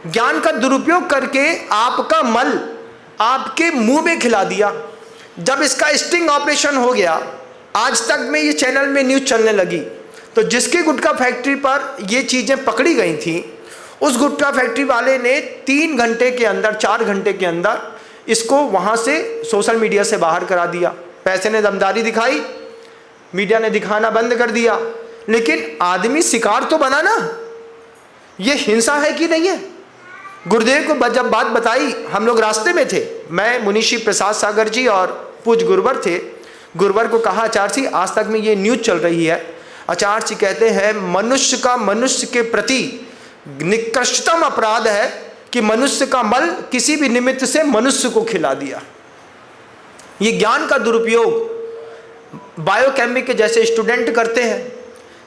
ज्ञान का दुरुपयोग करके आपका मल आपके मुंह में खिला दिया। जब इसका स्टिंग ऑपरेशन हो गया, आज तक में ये चैनल में न्यूज़ चलने लगी, तो जिसकी गुटखा फैक्ट्री पर ये चीज़ें पकड़ी गई थी, उस गुटखा फैक्ट्री वाले ने 3 घंटे के अंदर, 4 घंटे के अंदर इसको वहाँ से सोशल मीडिया से बाहर करा दिया। पैसे ने दमदारी दिखाई, मीडिया ने दिखाना बंद कर दिया, लेकिन आदमी शिकार तो बना ना। ये हिंसा है कि नहीं है? गुरुदेव को जब बात बताई, हम लोग रास्ते में थे, मैं मुनीषी प्रसाद सागर जी और पूज गुरुवर थे। गुरुवर को कहा, आचार्य जी आज तक में ये न्यूज़ चल रही है। आचार्य जी कहते हैं, मनुष्य का मनुष्य के प्रति निकृष्टतम अपराध है कि मनुष्य का मल किसी भी निमित्त से मनुष्य को खिला दिया। ये ज्ञान का दुरुपयोग बायोकेमिक के जैसे स्टूडेंट करते हैं।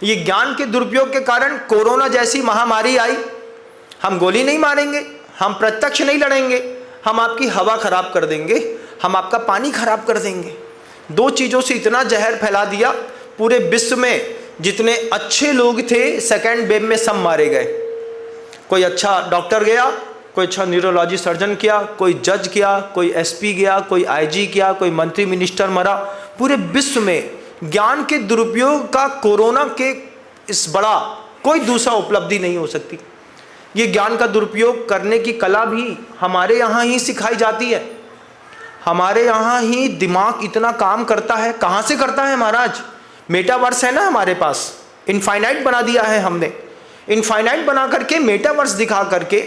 ये ज्ञान के दुरुपयोग के कारण कोरोना जैसी महामारी आई। हम गोली नहीं मारेंगे, हम प्रत्यक्ष नहीं लड़ेंगे, हम आपकी हवा खराब कर देंगे, हम आपका पानी खराब कर देंगे। 2 चीज़ों से इतना जहर फैला दिया, पूरे विश्व में जितने अच्छे लोग थे सेकेंड वेव में सब मारे गए। कोई अच्छा डॉक्टर गया, कोई अच्छा न्यूरोलॉजी सर्जन किया, कोई जज किया, कोई एसपी गया, कोई आईजी किया, कोई मंत्री मिनिस्टर मरा। पूरे विश्व में ज्ञान के दुरुपयोग का कोरोना के इस बड़ा कोई दूसरा उपलब्धि नहीं हो सकती। ये ज्ञान का दुरुपयोग करने की कला भी हमारे यहाँ ही सिखाई जाती है। हमारे यहाँ ही दिमाग इतना काम करता है। कहाँ से करता है महाराज? मेटावर्स है ना हमारे पास, इनफाइनाइट बना दिया है हमने। इनफाइनाइट बना करके मेटावर्स दिखा करके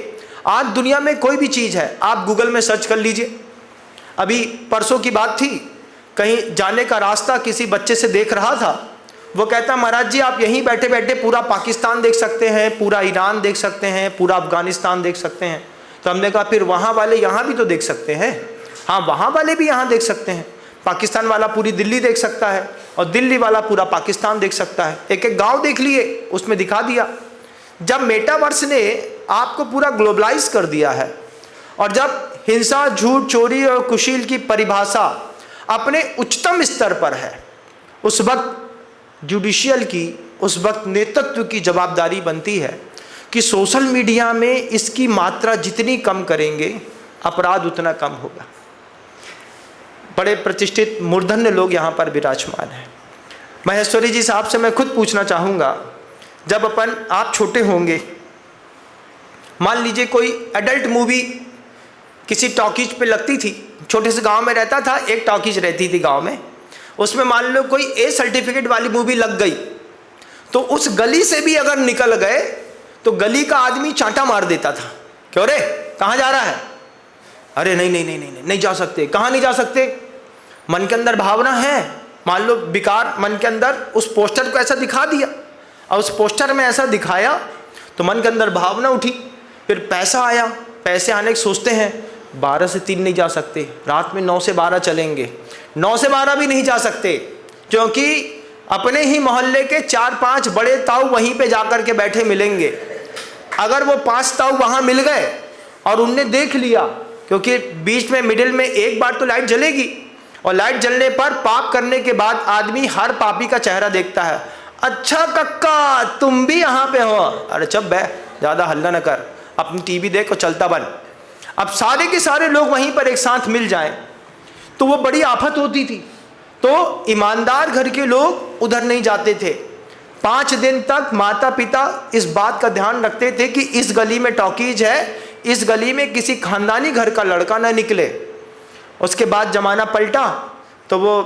आज दुनिया में कोई भी चीज़ है, आप गूगल में सर्च कर लीजिए। अभी परसों की बात थी, कहीं जाने का रास्ता किसी बच्चे से देख रहा था। वो कहता, महाराज जी आप यहीं बैठे बैठे पूरा पाकिस्तान देख सकते हैं, पूरा ईरान देख सकते हैं, पूरा अफगानिस्तान देख सकते हैं। तो हमने कहा फिर वहाँ वाले यहाँ भी तो देख सकते हैं। हाँ, वहाँ वाले भी यहाँ देख सकते हैं। पाकिस्तान वाला पूरी दिल्ली देख सकता है और दिल्ली वाला पूरा पाकिस्तान देख सकता है। एक एक गाँव देख लिए, उसमें दिखा दिया। जब मेटावर्स ने आपको पूरा ग्लोबलाइज कर दिया है और जब हिंसा, झूठ, चोरी और कुशील की परिभाषा अपने उच्चतम स्तर पर है, उस वक्त जुडिशियल की, उस वक्त नेतृत्व की जवाबदारी बनती है कि सोशल मीडिया में इसकी मात्रा जितनी कम करेंगे अपराध उतना कम होगा। बड़े प्रतिष्ठित मूर्धन्य लोग यहाँ पर विराजमान हैं। महेश्वरी जी साहब से मैं खुद पूछना चाहूँगा, जब आप छोटे होंगे, मान लीजिए कोई एडल्ट मूवी किसी टॉकीज पे लगती थी, छोटे से गांव में रहता था, एक टॉकीज रहती थी गांव में, उसमें मान लो कोई ए सर्टिफिकेट वाली मूवी लग गई, तो उस गली से भी अगर निकल गए तो गली का आदमी चांटा मार देता था। क्यों रे, कहाँ जा रहा है? अरे नहीं नहीं नहीं नहीं नहीं, नहीं जा सकते। कहाँ नहीं जा सकते? मन के अंदर भावना है, मान लो विकार मन के अंदर, उस पोस्टर को ऐसा दिखा दिया और उस पोस्टर में ऐसा दिखाया तो मन के अंदर भावना उठी। फिर पैसा आया, पैसे आने के सोचते हैं 12 से 3 नहीं जा सकते, रात में 9 से 12 चलेंगे। 9 से 12 भी नहीं जा सकते, क्योंकि अपने ही मोहल्ले के 4-5 बड़े ताऊ वहीं पे जाकर के बैठे मिलेंगे। अगर वो 5 ताऊ वहाँ मिल गए और उनने देख लिया, क्योंकि बीच में मिडिल में एक बार तो लाइट जलेगी और लाइट जलने पर पाप करने के बाद आदमी हर पापी का चेहरा देखता है। अच्छा कक्का तुम भी यहाँ पे हो? अरे चुप बे, ज़्यादा हल्ला न कर, अपनी टीवी देख और चलता बन। अब सारे के सारे लोग वहीं पर एक साथ मिल जाएं तो वो बड़ी आफत होती थी। तो ईमानदार घर के लोग उधर नहीं जाते थे। 5 दिन तक माता पिता इस बात का ध्यान रखते थे कि इस गली में टॉकीज है, इस गली में किसी खानदानी घर का लड़का ना निकले। उसके बाद ज़माना पलटा तो वो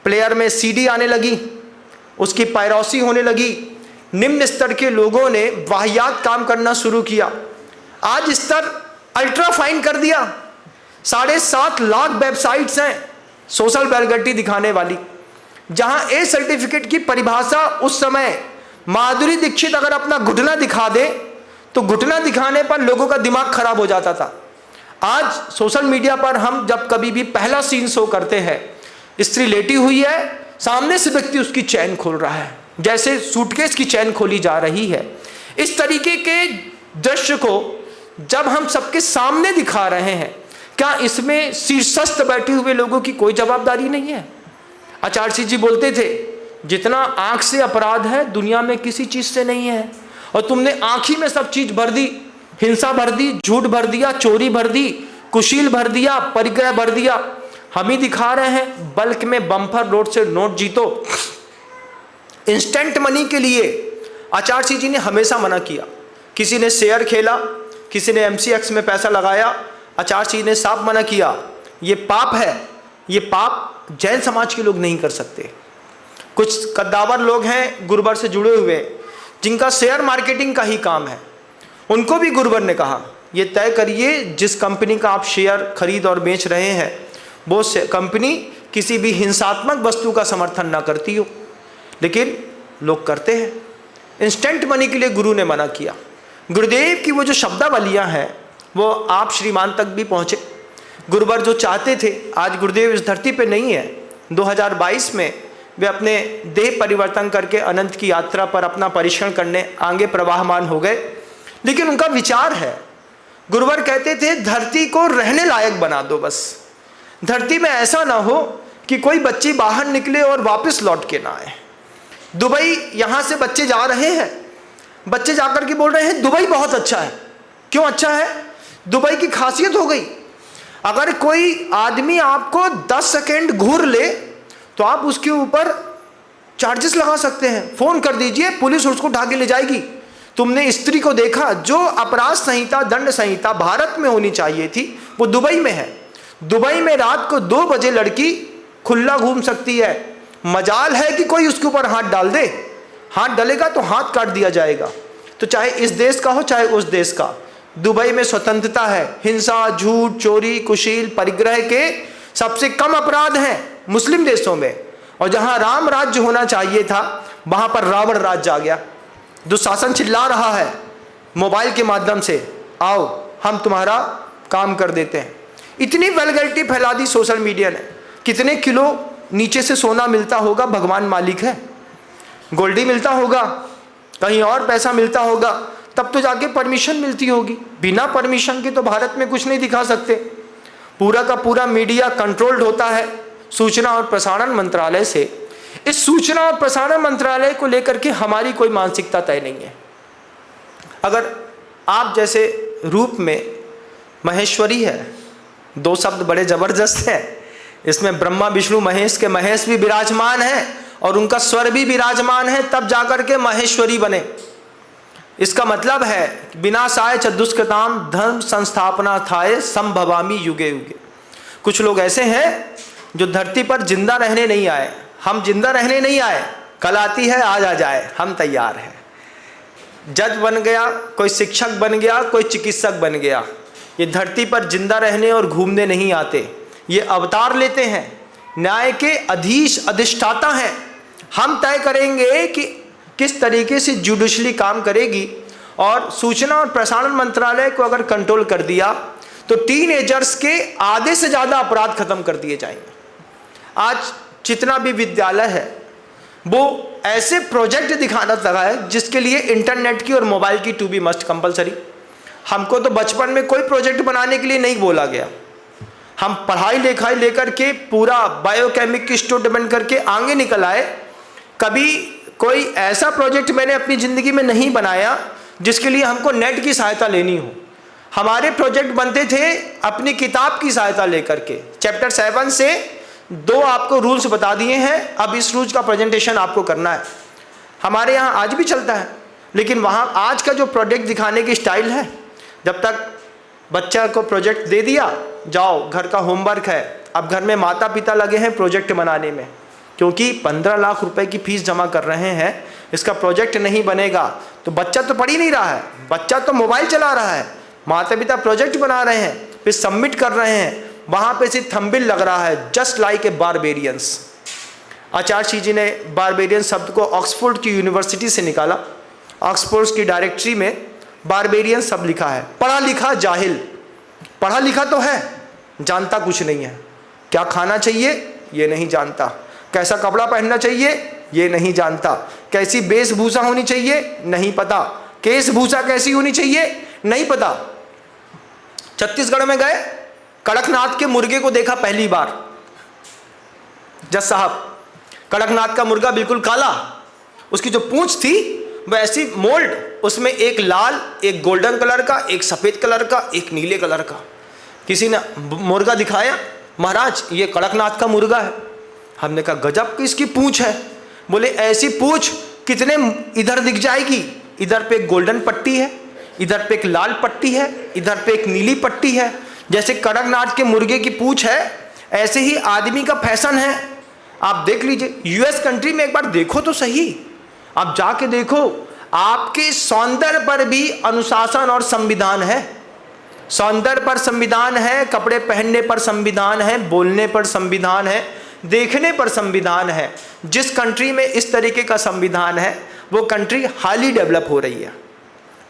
प्लेयर में सीडी आने लगी, उसकी पायरोसी होने लगी। निम्न स्तर के लोगों ने वाहियात काम करना शुरू किया। आज स्तर अल्ट्रा फाइन कर दिया। 7.5 लाख वेबसाइट्स हैं सोशल वल्गैरिटी दिखाने वाली, जहां ए सर्टिफिकेट की परिभाषा उस समय माधुरी दीक्षित अगर अपना घुटना दिखा दे तो घुटना दिखाने पर लोगों का दिमाग खराब हो जाता था। आज सोशल मीडिया पर हम जब कभी भी पहला सीन शो करते हैं, स्त्री लेटी हुई है, सामने से व्यक्ति उसकी चैन खोल रहा है, जैसे सूटकेस की चैन खोली जा रही है। इस तरीके के दृश्य को जब हम सबके सामने दिखा रहे हैं, क्या इसमें शीर्षस्थ बैठे हुए लोगों की कोई जवाबदारी नहीं है? आचार्य सिंह जी बोलते थे, जितना आंख से अपराध है दुनिया में किसी चीज से नहीं है, और तुमने आंख ही में सब चीज भर दी, हिंसा भर दी, झूठ भर दिया, चोरी भर दी, कुशील भर दिया, परिग्रह भर दिया। हम ही दिखा रहे हैं बल्क में बम्पर नोट से नोट जीतो। इंस्टेंट मनी के लिए आचार्य सिंह जी ने हमेशा मना किया। किसी ने शेयर खेला, किसी ने MCX में पैसा लगाया, आचार्य सिंह ने साफ मना किया, ये पाप है, ये पाप जैन समाज के लोग नहीं कर सकते। कुछ कद्दावर लोग हैं गुरुवर से जुड़े हुए, जिनका शेयर मार्केटिंग का ही काम है, उनको भी गुरुवर ने कहा ये तय करिए जिस कंपनी का आप शेयर खरीद और बेच रहे हैं वो कंपनी किसी भी हिंसात्मक वस्तु का समर्थन ना करती हो। लेकिन लोग करते हैं। इंस्टेंट मनी के लिए गुरु ने मना किया। गुरुदेव की वो जो शब्दावलियाँ हैं वो आप श्रीमान तक भी पहुँचे। गुरुवर जो चाहते थे, आज गुरुदेव इस धरती पे नहीं है। 2022 में वे अपने देह परिवर्तन करके अनंत की यात्रा पर अपना परीक्षण करने आगे प्रवाहमान हो गए। लेकिन उनका विचार है, गुरुवर कहते थे धरती को रहने लायक बना दो, बस धरती में ऐसा ना हो कि कोई बच्ची बाहर निकले और वापस लौट के ना आए। दुबई, यहाँ से बच्चे जा रहे हैं, बच्चे जाकर के बोल रहे हैं दुबई बहुत अच्छा है। क्यों अच्छा है? दुबई की खासियत हो गई, अगर कोई आदमी आपको 10 सेकेंड घूर ले तो आप उसके ऊपर चार्जेस लगा सकते हैं, फ़ोन कर दीजिए, पुलिस उसको उठा के ले जाएगी। तुमने स्त्री को देखा, जो अपराध संहिता, दंड संहिता भारत में होनी चाहिए थी वो दुबई में है। दुबई में रात को 2 बजे लड़की खुला घूम सकती है। मजाल है कि कोई उसके ऊपर हाथ डाल दे, हाथ डालेगा तो हाथ काट दिया जाएगा। तो चाहे इस देश का हो चाहे उस देश का, दुबई में स्वतंत्रता है। हिंसा, झूठ, चोरी, कुशील, परिग्रह के सबसे कम अपराध हैं मुस्लिम देशों में। और जहां राम राज्य होना चाहिए था वहां पर रावण राज्य आ गया। दुशासन चिल्ला रहा है मोबाइल के माध्यम से, आओ हम तुम्हारा काम कर देते हैं। इतनी वल्गैरिटी फैला दी सोशल मीडिया ने। कितने किलो नीचे से सोना मिलता होगा भगवान मालिक है, गोल्डी मिलता होगा, कहीं और पैसा मिलता होगा, तब तो जाके परमिशन मिलती होगी। बिना परमिशन के तो भारत में कुछ नहीं दिखा सकते। पूरा का पूरा मीडिया कंट्रोल्ड होता है सूचना और प्रसारण मंत्रालय से। इस सूचना और प्रसारण मंत्रालय को लेकर के हमारी कोई मानसिकता तय नहीं है। अगर आप जैसे रूप में महेश्वरी है, 2 शब्द बड़े जबरदस्त हैं, इसमें ब्रह्मा विष्णु महेश के महेश भी विराजमान है और उनका स्वर भी विराजमान है, तब जाकर के महेश्वरी बने। इसका मतलब है विनाशाय च दुष्कृताम धर्म संस्थापना थाय संभवामी युगे युगे। कुछ लोग ऐसे हैं जो धरती पर जिंदा रहने नहीं आए। हम जिंदा रहने नहीं आए, कल आती है आज आ जाए, हम तैयार हैं। जज बन गया, कोई शिक्षक बन गया, कोई चिकित्सक बन गया, ये धरती पर जिंदा रहने और घूमने नहीं आते, ये अवतार लेते हैं। न्याय के अधीश अधिष्ठाता हैं। हम तय करेंगे कि किस तरीके से जुडिशली काम करेगी। और सूचना और प्रसारण मंत्रालय को अगर कंट्रोल कर दिया तो टीनएजर्स के आधे से ज़्यादा अपराध खत्म कर दिए जाएंगे। आज जितना भी विद्यालय है वो ऐसे प्रोजेक्ट दिखाना लगा है जिसके लिए इंटरनेट की और मोबाइल की टू बी मस्ट कंपलसरी। हमको तो बचपन में कोई प्रोजेक्ट बनाने के लिए नहीं बोला गया। हम पढ़ाई लिखाई लेकर के पूरा बायोकेमिस्ट्री बन करके आगे निकल आए। कभी कोई ऐसा प्रोजेक्ट मैंने अपनी ज़िंदगी में नहीं बनाया जिसके लिए हमको नेट की सहायता लेनी हो। हमारे प्रोजेक्ट बनते थे अपनी किताब की सहायता लेकर के। चैप्टर 7 से 2 आपको रूल्स बता दिए हैं, अब इस रूल्स का प्रेजेंटेशन आपको करना है। हमारे यहाँ आज भी चलता है, लेकिन वहाँ आज का जो प्रोजेक्ट दिखाने की स्टाइल है, जब तक बच्चा को प्रोजेक्ट दे दिया, जाओ घर का होमवर्क है। अब घर में माता पिता लगे हैं प्रोजेक्ट बनाने में, क्योंकि 15 लाख रुपए की फीस जमा कर रहे हैं, इसका प्रोजेक्ट नहीं बनेगा तो बच्चा तो पढ़ ही नहीं रहा है, बच्चा तो मोबाइल चला रहा है। माता पिता प्रोजेक्ट बना रहे हैं, फिर सबमिट कर रहे हैं, वहाँ पे से थंबनेल लग रहा है जस्ट लाइक ए बारबेरियंस। आचार्य सिंह जी ने बारबेरियन शब्द को ऑक्सफोर्ड की यूनिवर्सिटी से निकाला। ऑक्सफोर्ड की डायरेक्टरी में बारबेरियन शब्द लिखा है, पढ़ा लिखा जाहिल। पढ़ा लिखा तो है, जानता कुछ नहीं है। क्या खाना चाहिए ये नहीं जानता, कैसा कपड़ा पहनना चाहिए ये नहीं जानता, कैसी वेशभूषा होनी चाहिए नहीं पता, केशभूषा कैसी होनी चाहिए नहीं पता। छत्तीसगढ़ में गए, कड़कनाथ के मुर्गे को देखा पहली बार। जज साहब, कड़कनाथ का मुर्गा बिल्कुल काला, उसकी जो पूंछ थी वह ऐसी मोल्ड, उसमें एक लाल, एक गोल्डन कलर का, एक सफ़ेद कलर का, एक नीले कलर का। किसी ने मुर्गा दिखाया, महाराज ये कड़कनाथ का मुर्गा है। हमने कहा गजब की इसकी पूंछ है। बोले ऐसी पूंछ कितने इधर दिख जाएगी, इधर पे एक गोल्डन पट्टी है, इधर पे एक लाल पट्टी है, इधर पे एक नीली पट्टी है। जैसे कड़कनाथ के मुर्गे की पूंछ है, ऐसे ही आदमी का फैशन है। आप देख लीजिए, यूएस कंट्री में एक बार देखो तो सही, आप जाके देखो, आपके सौंदर्य पर भी अनुशासन और संविधान है। सौंदर्य पर संविधान है, कपड़े पहनने पर संविधान है, बोलने पर संविधान है, देखने पर संविधान है। जिस कंट्री में इस तरीके का संविधान है वो कंट्री हाईली डेवलप हो रही है।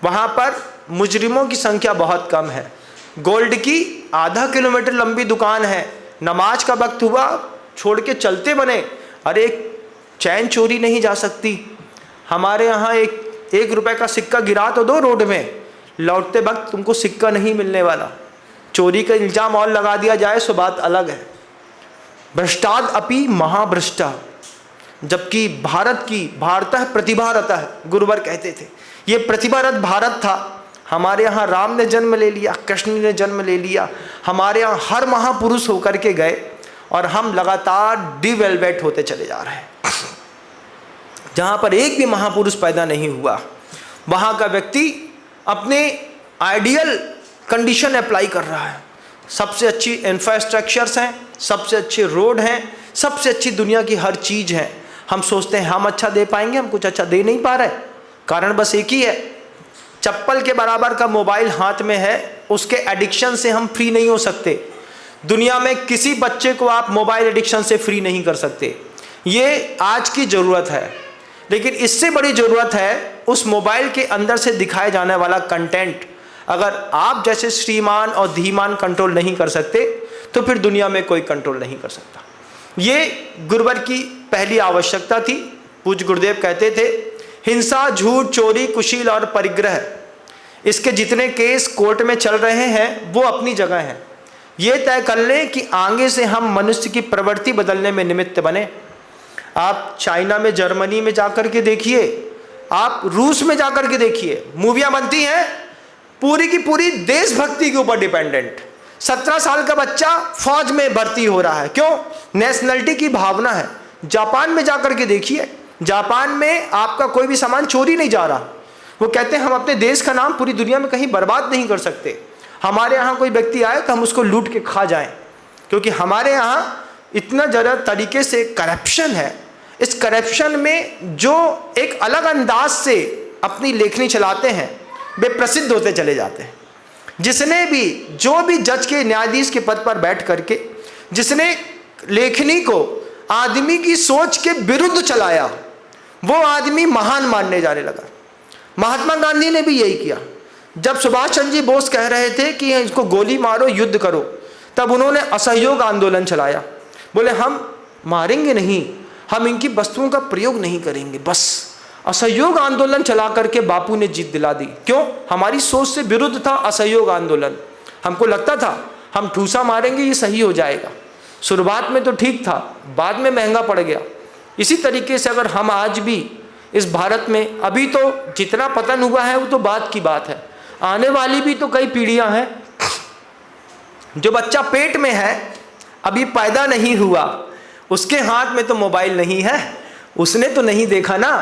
वहाँ पर मुजरिमों की संख्या बहुत कम है। गोल्ड की आधा किलोमीटर लंबी दुकान है, नमाज का वक्त हुआ छोड़ के चलते बने, अरे चैन चोरी नहीं जा सकती। हमारे यहाँ एक रुपए का सिक्का गिरा तो दो रोड में, लौटते वक्त तुमको सिक्का नहीं मिलने वाला। चोरी का इल्जाम और लगा दिया जाए सो बात अलग है। भ्रष्टाद अपि महाभ्रष्टा, जबकि भारत की भारतः प्रतिभारतः गुरुवर कहते थे, ये प्रतिभारत भारत था। हमारे यहाँ राम ने जन्म ले लिया, कृष्ण ने जन्म ले लिया, हमारे यहाँ हर महापुरुष होकर के गए और हम लगातार डिवेलवेट होते चले जा रहे हैं। जहाँ पर एक भी महापुरुष पैदा नहीं हुआ, वहाँ का व्यक्ति अपने आइडियल कंडीशन अप्लाई कर रहा है। सबसे अच्छी इंफ्रास्ट्रक्चर्स हैं, सबसे अच्छे रोड हैं, सबसे अच्छी दुनिया की हर चीज़ है। हम सोचते हैं हम अच्छा दे पाएंगे, हम कुछ अच्छा दे नहीं पा रहे। कारण बस एक ही है, चप्पल के बराबर का मोबाइल हाथ में है, उसके एडिक्शन से हम फ्री नहीं हो सकते। दुनिया में किसी बच्चे को आप मोबाइल एडिक्शन से फ्री नहीं कर सकते। ये आज की ज़रूरत है, लेकिन इससे बड़ी ज़रूरत है उस मोबाइल के अंदर से दिखाए जाने वाला कंटेंट। अगर आप जैसे श्रीमान और धीमान कंट्रोल नहीं कर सकते तो फिर दुनिया में कोई कंट्रोल नहीं कर सकता। ये गुरुवर की पहली आवश्यकता थी। पूज्य गुरुदेव कहते थे, हिंसा, झूठ, चोरी, कुशील और परिग्रह, इसके जितने केस कोर्ट में चल रहे हैं वो अपनी जगह हैं। ये तय कर लें कि आगे से हम मनुष्य की प्रवृत्ति बदलने में निमित्त बने। आप चाइना में, जर्मनी में जाकर के देखिए, आप रूस में जाकर के देखिए, मूवियाँ बनती हैं पूरी की पूरी देशभक्ति के ऊपर डिपेंडेंट। 17 साल का बच्चा फौज में भर्ती हो रहा है, क्यों? नेशनलिटी की भावना है। जापान में जाकर के देखिए, जापान में आपका कोई भी सामान चोरी नहीं जा रहा। वो कहते हैं हम अपने देश का नाम पूरी दुनिया में कहीं बर्बाद नहीं कर सकते। हमारे यहाँ कोई व्यक्ति आए तो हम उसको लूट के खा जाएं, क्योंकि हमारे यहाँ इतना ज़्यादा तरीके से करप्शन है। इस करप्शन में जो एक अलग अंदाज से अपनी लेखनी चलाते हैं वे प्रसिद्ध होते चले जाते हैं। जिसने भी, जो भी जज के, न्यायाधीश के पद पर बैठ करके जिसने लेखनी को आदमी की सोच के विरुद्ध चलाया, वो आदमी महान मानने जाने लगा। महात्मा गांधी ने भी यही किया। जब सुभाष चंद्र जी बोस कह रहे थे कि इसको गोली मारो, युद्ध करो, तब उन्होंने असहयोग आंदोलन चलाया। बोले हम मारेंगे नहीं, हम इनकी वस्तुओं का प्रयोग नहीं करेंगे, बस। असहयोग आंदोलन चला करके बापू ने जीत दिला दी। क्यों? हमारी सोच से विरुद्ध था असहयोग आंदोलन। हमको लगता था हम ठूसा मारेंगे ये सही हो जाएगा। शुरुआत में तो ठीक था, बाद में महंगा पड़ गया। इसी तरीके से अगर हम आज भी इस भारत में, अभी तो जितना पतन हुआ है वो तो बात की बात है, आने वाली भी तो कई पीढ़ियां हैं। जो बच्चा पेट में है, अभी पैदा नहीं हुआ, उसके हाथ में तो मोबाइल नहीं है। उसने तो नहीं देखा ना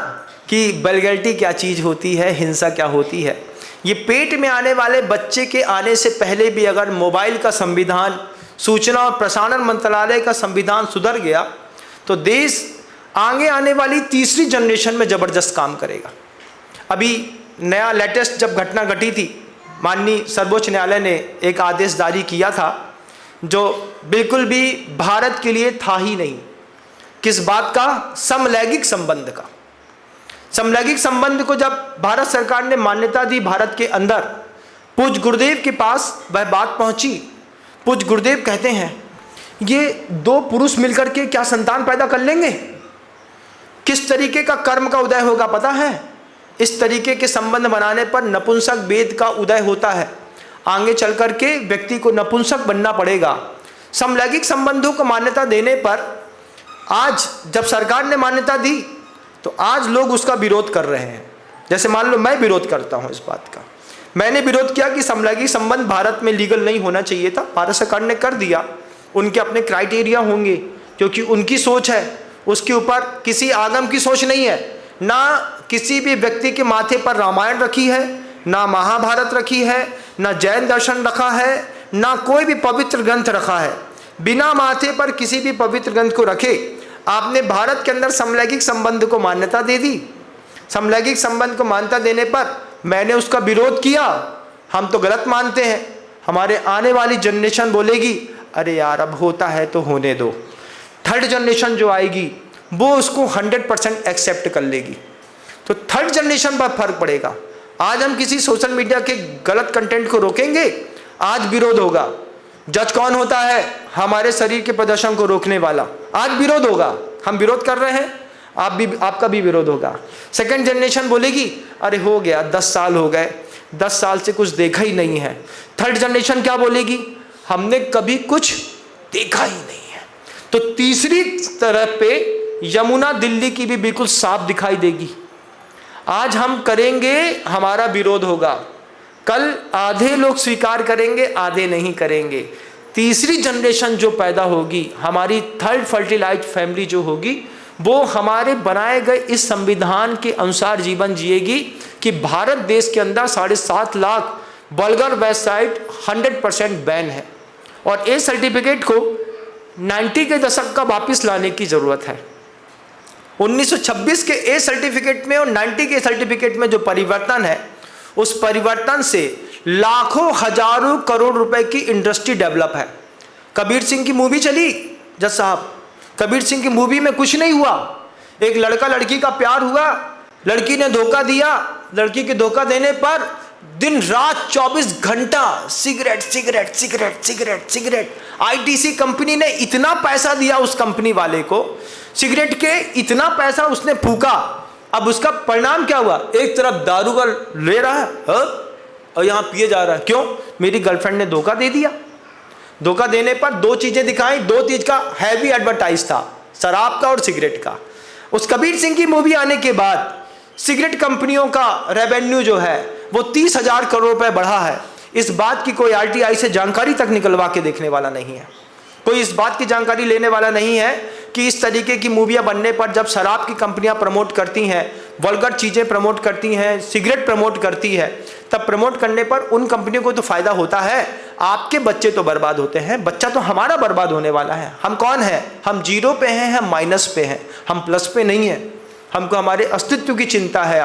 कि वल्गैरिटी क्या चीज़ होती है, हिंसा क्या होती है। ये पेट में आने वाले बच्चे के आने से पहले भी अगर मोबाइल का संविधान, सूचना और प्रसारण मंत्रालय का संविधान सुधर गया तो देश आगे आने वाली तीसरी जनरेशन में ज़बरदस्त काम करेगा। अभी नया लेटेस्ट जब घटना घटी थी, माननीय सर्वोच्च न्यायालय ने एक आदेश जारी किया था जो बिल्कुल भी भारत के लिए था ही नहीं। किस बात का? समलैंगिक संबंध का। समलैंगिक संबंध को जब भारत सरकार ने मान्यता दी भारत के अंदर, पूज्य गुरुदेव के पास वह बात पहुंची। पूज्य गुरुदेव कहते हैं, ये दो पुरुष मिलकर के क्या संतान पैदा कर लेंगे? किस तरीके का कर्म का उदय होगा पता है? इस तरीके के संबंध बनाने पर नपुंसक वेद का उदय होता है। आगे चल करके व्यक्ति को नपुंसक बनना पड़ेगा। समलैंगिक संबंधों को मान्यता देने पर आज जब सरकार ने मान्यता दी तो आज लोग उसका विरोध कर रहे हैं। जैसे मान लो मैं विरोध करता हूं इस बात का, मैंने विरोध किया कि समलैंगिक संबंध भारत में लीगल नहीं होना चाहिए था। भारत सरकार ने कर दिया। उनके अपने क्राइटेरिया होंगे, क्योंकि उनकी सोच है, उसके ऊपर किसी आगम की सोच नहीं है। ना किसी भी व्यक्ति के माथे पर रामायण रखी है, ना महाभारत रखी है, ना जैन दर्शन रखा है, ना कोई भी पवित्र ग्रंथ रखा है। बिना माथे पर किसी भी पवित्र ग्रंथ को रखे आपने भारत के अंदर समलैंगिक संबंध को मान्यता दे दी। समलैंगिक संबंध को मान्यता देने पर मैंने उसका विरोध किया। हम तो गलत मानते हैं। हमारे आने वाली जनरेशन बोलेगी, अरे यार अब होता है तो होने दो। थर्ड जनरेशन जो आएगी वो उसको 100% एक्सेप्ट कर लेगी। तो थर्ड जनरेशन पर फर्क पड़ेगा। आज हम किसी सोशल मीडिया के गलत कंटेंट को रोकेंगे, आज विरोध होगा। जज कौन होता है? हमारे शरीर के प्रदर्शन को रोकने वाला। आज विरोध होगा। हम विरोध कर रहे हैं, आपका भी विरोध होगा। सेकंड जनरेशन बोलेगी, अरे हो गया 10 साल हो गए, 10 साल से कुछ देखा ही नहीं है। थर्ड जनरेशन क्या बोलेगी? हमने कभी कुछ देखा ही नहीं है। तो तीसरी तरफ पे यमुना दिल्ली की भी बिल्कुल साफ दिखाई देगी। आज हम करेंगे, हमारा विरोध होगा। कल आधे लोग स्वीकार करेंगे, आधे नहीं करेंगे। तीसरी जनरेशन जो पैदा होगी, हमारी थर्ड फर्टिलाइज्ड फैमिली जो होगी, वो हमारे बनाए गए इस संविधान के अनुसार जीवन जिएगी कि भारत देश के अंदर 7.5 लाख वल्गर वेबसाइट 100% बैन है। और ए सर्टिफिकेट को 90 के दशक का वापस लाने की ज़रूरत है। 1926 के ए सर्टिफिकेट में और 90 के सर्टिफिकेट में जो परिवर्तन है, उस परिवर्तन से लाखों हजारों करोड़ रुपए की इंडस्ट्री डेवलप है। कबीर सिंह की मूवी चली जज साहब, कबीर सिंह की मूवी में कुछ नहीं हुआ। एक लड़का लड़की का प्यार हुआ, लड़की ने धोखा दिया, लड़की के धोखा देने पर दिन रात 24 घंटा cigarette cigarette cigarette cigarette cigarette. ITC company ने इतना पैसा दिया उस कंपनी वाले को, सिगरेट के इतना पैसा उसने फूका। अब उसका परिणाम क्या हुआ? एक तरफ दारू का ले रहा है और यहाँ पिए जा रहा है। क्यों? मेरी गर्लफ्रेंड ने धोखा दे दिया। धोखा देने पर दो चीजें दिखाई, दो चीज का हैवी एडवर्टाइज था, शराब का और सिगरेट का। उस कबीर सिंह की मूवी आने के बाद सिगरेट कंपनियों का रेवेन्यू जो है वो 30,000 करोड़ रुपए बढ़ा है। इस बात की कोई आरटीआई से जानकारी तक निकलवा के देखने वाला नहीं है। कोई इस बात की जानकारी लेने वाला नहीं है कि इस तरीके की मूवियाँ बनने पर जब शराब की कंपनियां प्रमोट करती हैं, वल्गर चीज़ें प्रमोट करती हैं, सिगरेट प्रमोट करती है, तब प्रमोट करने पर उन कंपनियों को तो फ़ायदा होता है, आपके बच्चे तो बर्बाद होते हैं। बच्चा तो हमारा बर्बाद होने वाला है। हम कौन हैं? हम जीरो पे हैं, हम माइनस पे हैं, हम प्लस पे नहीं हैं। हमको हमारे अस्तित्व की चिंता है।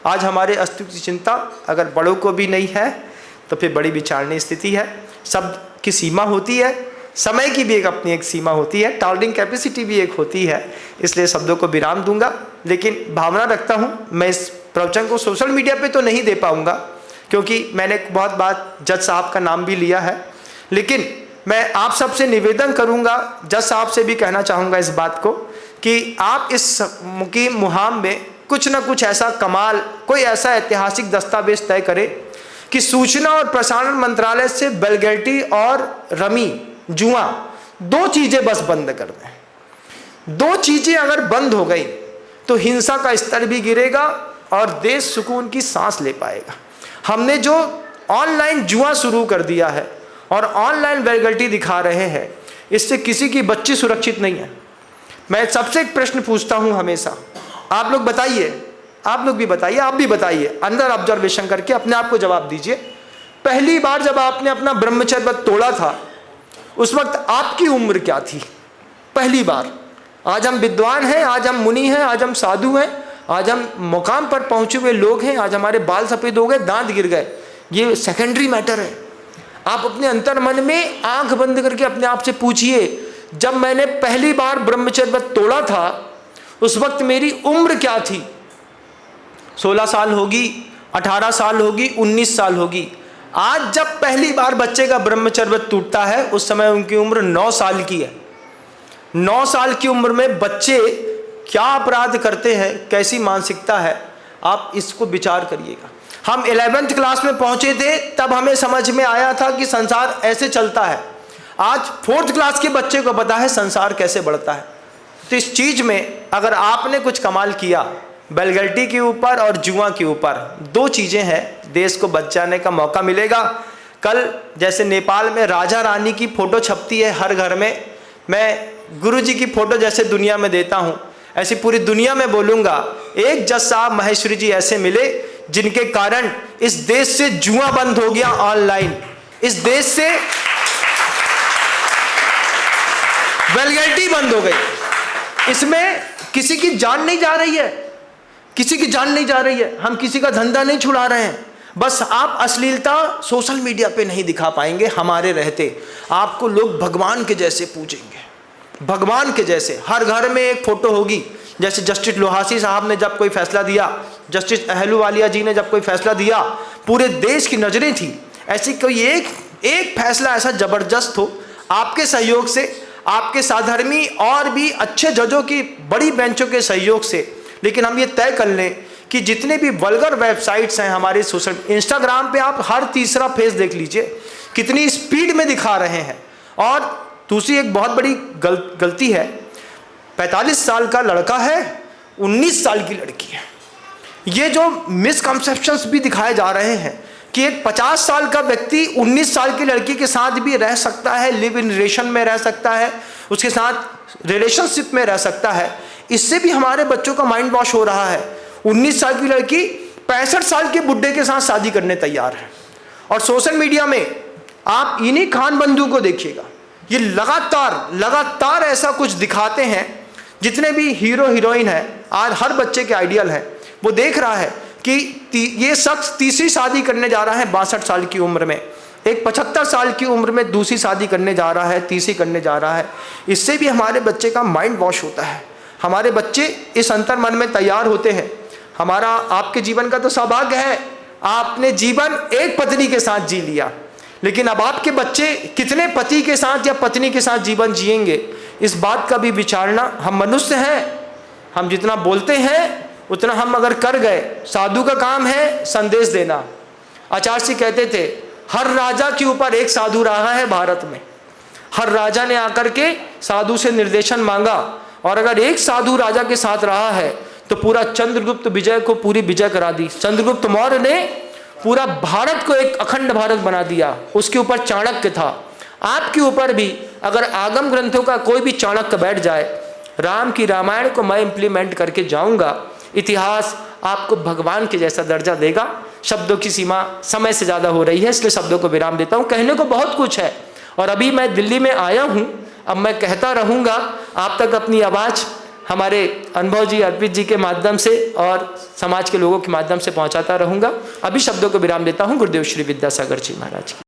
आज हमारे अस्तित्व की चिंता अगर बड़ों को भी नहीं है तो फिर बड़ी विचारणीय स्थिति है। शब्द की सीमा होती है, समय की भी एक अपनी एक सीमा होती है, टॉलरिंग कैपेसिटी भी एक होती है। इसलिए शब्दों को विराम दूंगा, लेकिन भावना रखता हूँ मैं इस प्रवचन को सोशल मीडिया पे तो नहीं दे पाऊँगा, क्योंकि मैंने बहुत बार जज साहब का नाम भी लिया है। लेकिन मैं आप सबसे निवेदन करूँगा, जज साहब से भी कहना चाहूँगा इस बात को कि आप इस मुकीम मुहिम में कुछ ना कुछ ऐसा कमाल, कोई ऐसा ऐतिहासिक दस्तावेज तय करें कि सूचना और प्रसारण मंत्रालय से वल्गैरिटी और रमी जुआ दो चीज़ें बस बंद कर दें। दो चीज़ें अगर बंद हो गई तो हिंसा का स्तर भी गिरेगा और देश सुकून की सांस ले पाएगा। हमने जो ऑनलाइन जुआ शुरू कर दिया है और ऑनलाइन वल्गैरिटी दिखा रहे हैं, इससे किसी की बच्ची सुरक्षित नहीं है। मैं सबसे एक प्रश्न पूछता हूं हमेशा, आप लोग बताइए, आप लोग भी बताइए, आप भी बताइए, अंदर ऑब्जर्वेशन करके अपने आप को जवाब दीजिए। पहली बार जब आपने अपना ब्रह्मचर्य तोड़ा था उस वक्त आपकी उम्र क्या थी? पहली बार। आज हम विद्वान हैं, आज हम मुनि हैं, आज हम साधु हैं, आज हम मुकाम पर पहुंचे हुए लोग हैं, आज हमारे बाल सफ़ेद हो गए, दांत गिर गए, ये सेकेंडरी मैटर है। आप अपने अंतर मन में आंख बंद करके अपने आप से पूछिए, जब मैंने पहली बार ब्रह्मचर्य तोड़ा था उस वक्त मेरी उम्र क्या थी? 16 साल होगी, 18 साल होगी, 19 साल होगी। आज जब पहली बार बच्चे का ब्रह्मचर्य टूटता है उस समय उनकी उम्र 9 साल की है। 9 साल की उम्र में बच्चे क्या अपराध करते हैं, कैसी मानसिकता है, आप इसको विचार करिएगा। हम 11th क्लास में पहुंचे थे तब हमें समझ में आया था कि संसार ऐसे चलता है। आज 4th क्लास के बच्चे को पता है संसार कैसे बढ़ता है। तो इस चीज़ में अगर आपने कुछ कमाल किया, बैलगाड़ी के ऊपर और जुआ के ऊपर, 2 चीज़ें हैं, देश को बचाने का मौका मिलेगा। कल जैसे नेपाल में राजा रानी की फ़ोटो छपती है हर घर में, मैं गुरु जी की फ़ोटो जैसे दुनिया में देता हूँ, ऐसी पूरी दुनिया में बोलूँगा। एक जज साहब महेश्वरी जी ऐसे मिले जिनके कारण इस देश से जुआ बंद हो गया ऑनलाइन, इस देश से बैलगाड़ी बंद हो गई। इसमें किसी की जान नहीं जा रही है, किसी की जान नहीं जा रही है, हम किसी का धंधा नहीं छुड़ा रहे हैं। बस आप अश्लीलता सोशल मीडिया पे नहीं दिखा पाएंगे हमारे रहते। आपको लोग भगवान के जैसे पूजेंगे, भगवान के जैसे। हर घर में एक फ़ोटो होगी। जैसे जस्टिस लोहासी साहब ने जब कोई फैसला दिया, जस्टिस अहलूवालिया जी ने जब कोई फैसला दिया, पूरे देश की नज़रें थी। ऐसी कोई एक फैसला ऐसा ज़बरदस्त हो आपके सहयोग से, आपके साधर्मी और भी अच्छे जजों की बड़ी बेंचों के सहयोग से। लेकिन हम ये तय कर लें कि जितने भी वल्गर वेबसाइट्स हैं हमारे सोशल, इंस्टाग्राम पे आप हर तीसरा फेस देख लीजिए कितनी स्पीड में दिखा रहे हैं। और दूसरी एक बहुत बड़ी गलती है, 45 साल का लड़का है, 19 साल की लड़की है। ये जो मिसकंसेप्शंस भी दिखाए जा रहे हैं कि एक 50 साल का व्यक्ति 19 साल की लड़की के साथ भी रह सकता है, लिव इन रिलेशन में रह सकता है, उसके साथ रिलेशनशिप में रह सकता है। इससे भी हमारे बच्चों का माइंड वॉश हो रहा है। 19 साल की लड़की 65 साल के बुड्ढे के साथ शादी करने तैयार है। और सोशल मीडिया में आप इन्हीं खान बंधु को देखिएगा, ये लगातार ऐसा कुछ दिखाते हैं। जितने भी हीरो हीरोइन हैं, आज हर बच्चे के आइडियल हैं, वो देख रहा है कि ये शख्स तीसरी शादी करने जा रहा है 62 साल की उम्र में, एक 75 साल की उम्र में दूसरी शादी करने जा रहा है, तीसरी करने जा रहा है। इससे भी हमारे बच्चे का माइंड वॉश होता है। हमारे बच्चे इस अंतर मन में तैयार होते हैं। हमारा आपके जीवन का तो सौभाग्य है, आपने जीवन एक पत्नी के साथ जी लिया, लेकिन अब आपके बच्चे कितने पति के साथ या पत्नी के साथ जीवन जिएंगे, इस बात का भी विचारना। हम मनुष्य हैं, हम जितना बोलते हैं उतना हम अगर कर गए। साधु का काम है संदेश देना। आचार्य जी कहते थे हर राजा के ऊपर एक साधु रहा है भारत में। हर राजा ने आकर के साधु से निर्देशन मांगा, और अगर एक साधु राजा के साथ रहा है तो पूरा चंद्रगुप्त विजय को पूरी विजय करा दी। चंद्रगुप्त मौर्य ने पूरा भारत को एक अखंड भारत बना दिया। उसके ऊपर चाणक्य था। आपके ऊपर भी अगर आगम ग्रंथों का कोई भी चाणक्य बैठ जाए, राम की रामायण को मैं इम्प्लीमेंट करके जाऊंगा, इतिहास आपको भगवान के जैसा दर्जा देगा। शब्दों की सीमा समय से ज़्यादा हो रही है, इसलिए शब्दों को विराम देता हूँ। कहने को बहुत कुछ है, और अभी मैं दिल्ली में आया हूँ, अब मैं कहता रहूँगा। आप तक अपनी आवाज़ हमारे अनुभव जी, अर्पित जी के माध्यम से और समाज के लोगों के माध्यम से पहुँचाता रहूँगा। अभी शब्दों को विराम देता हूँ। गुरुदेव श्री विद्यासागर जी महाराज की।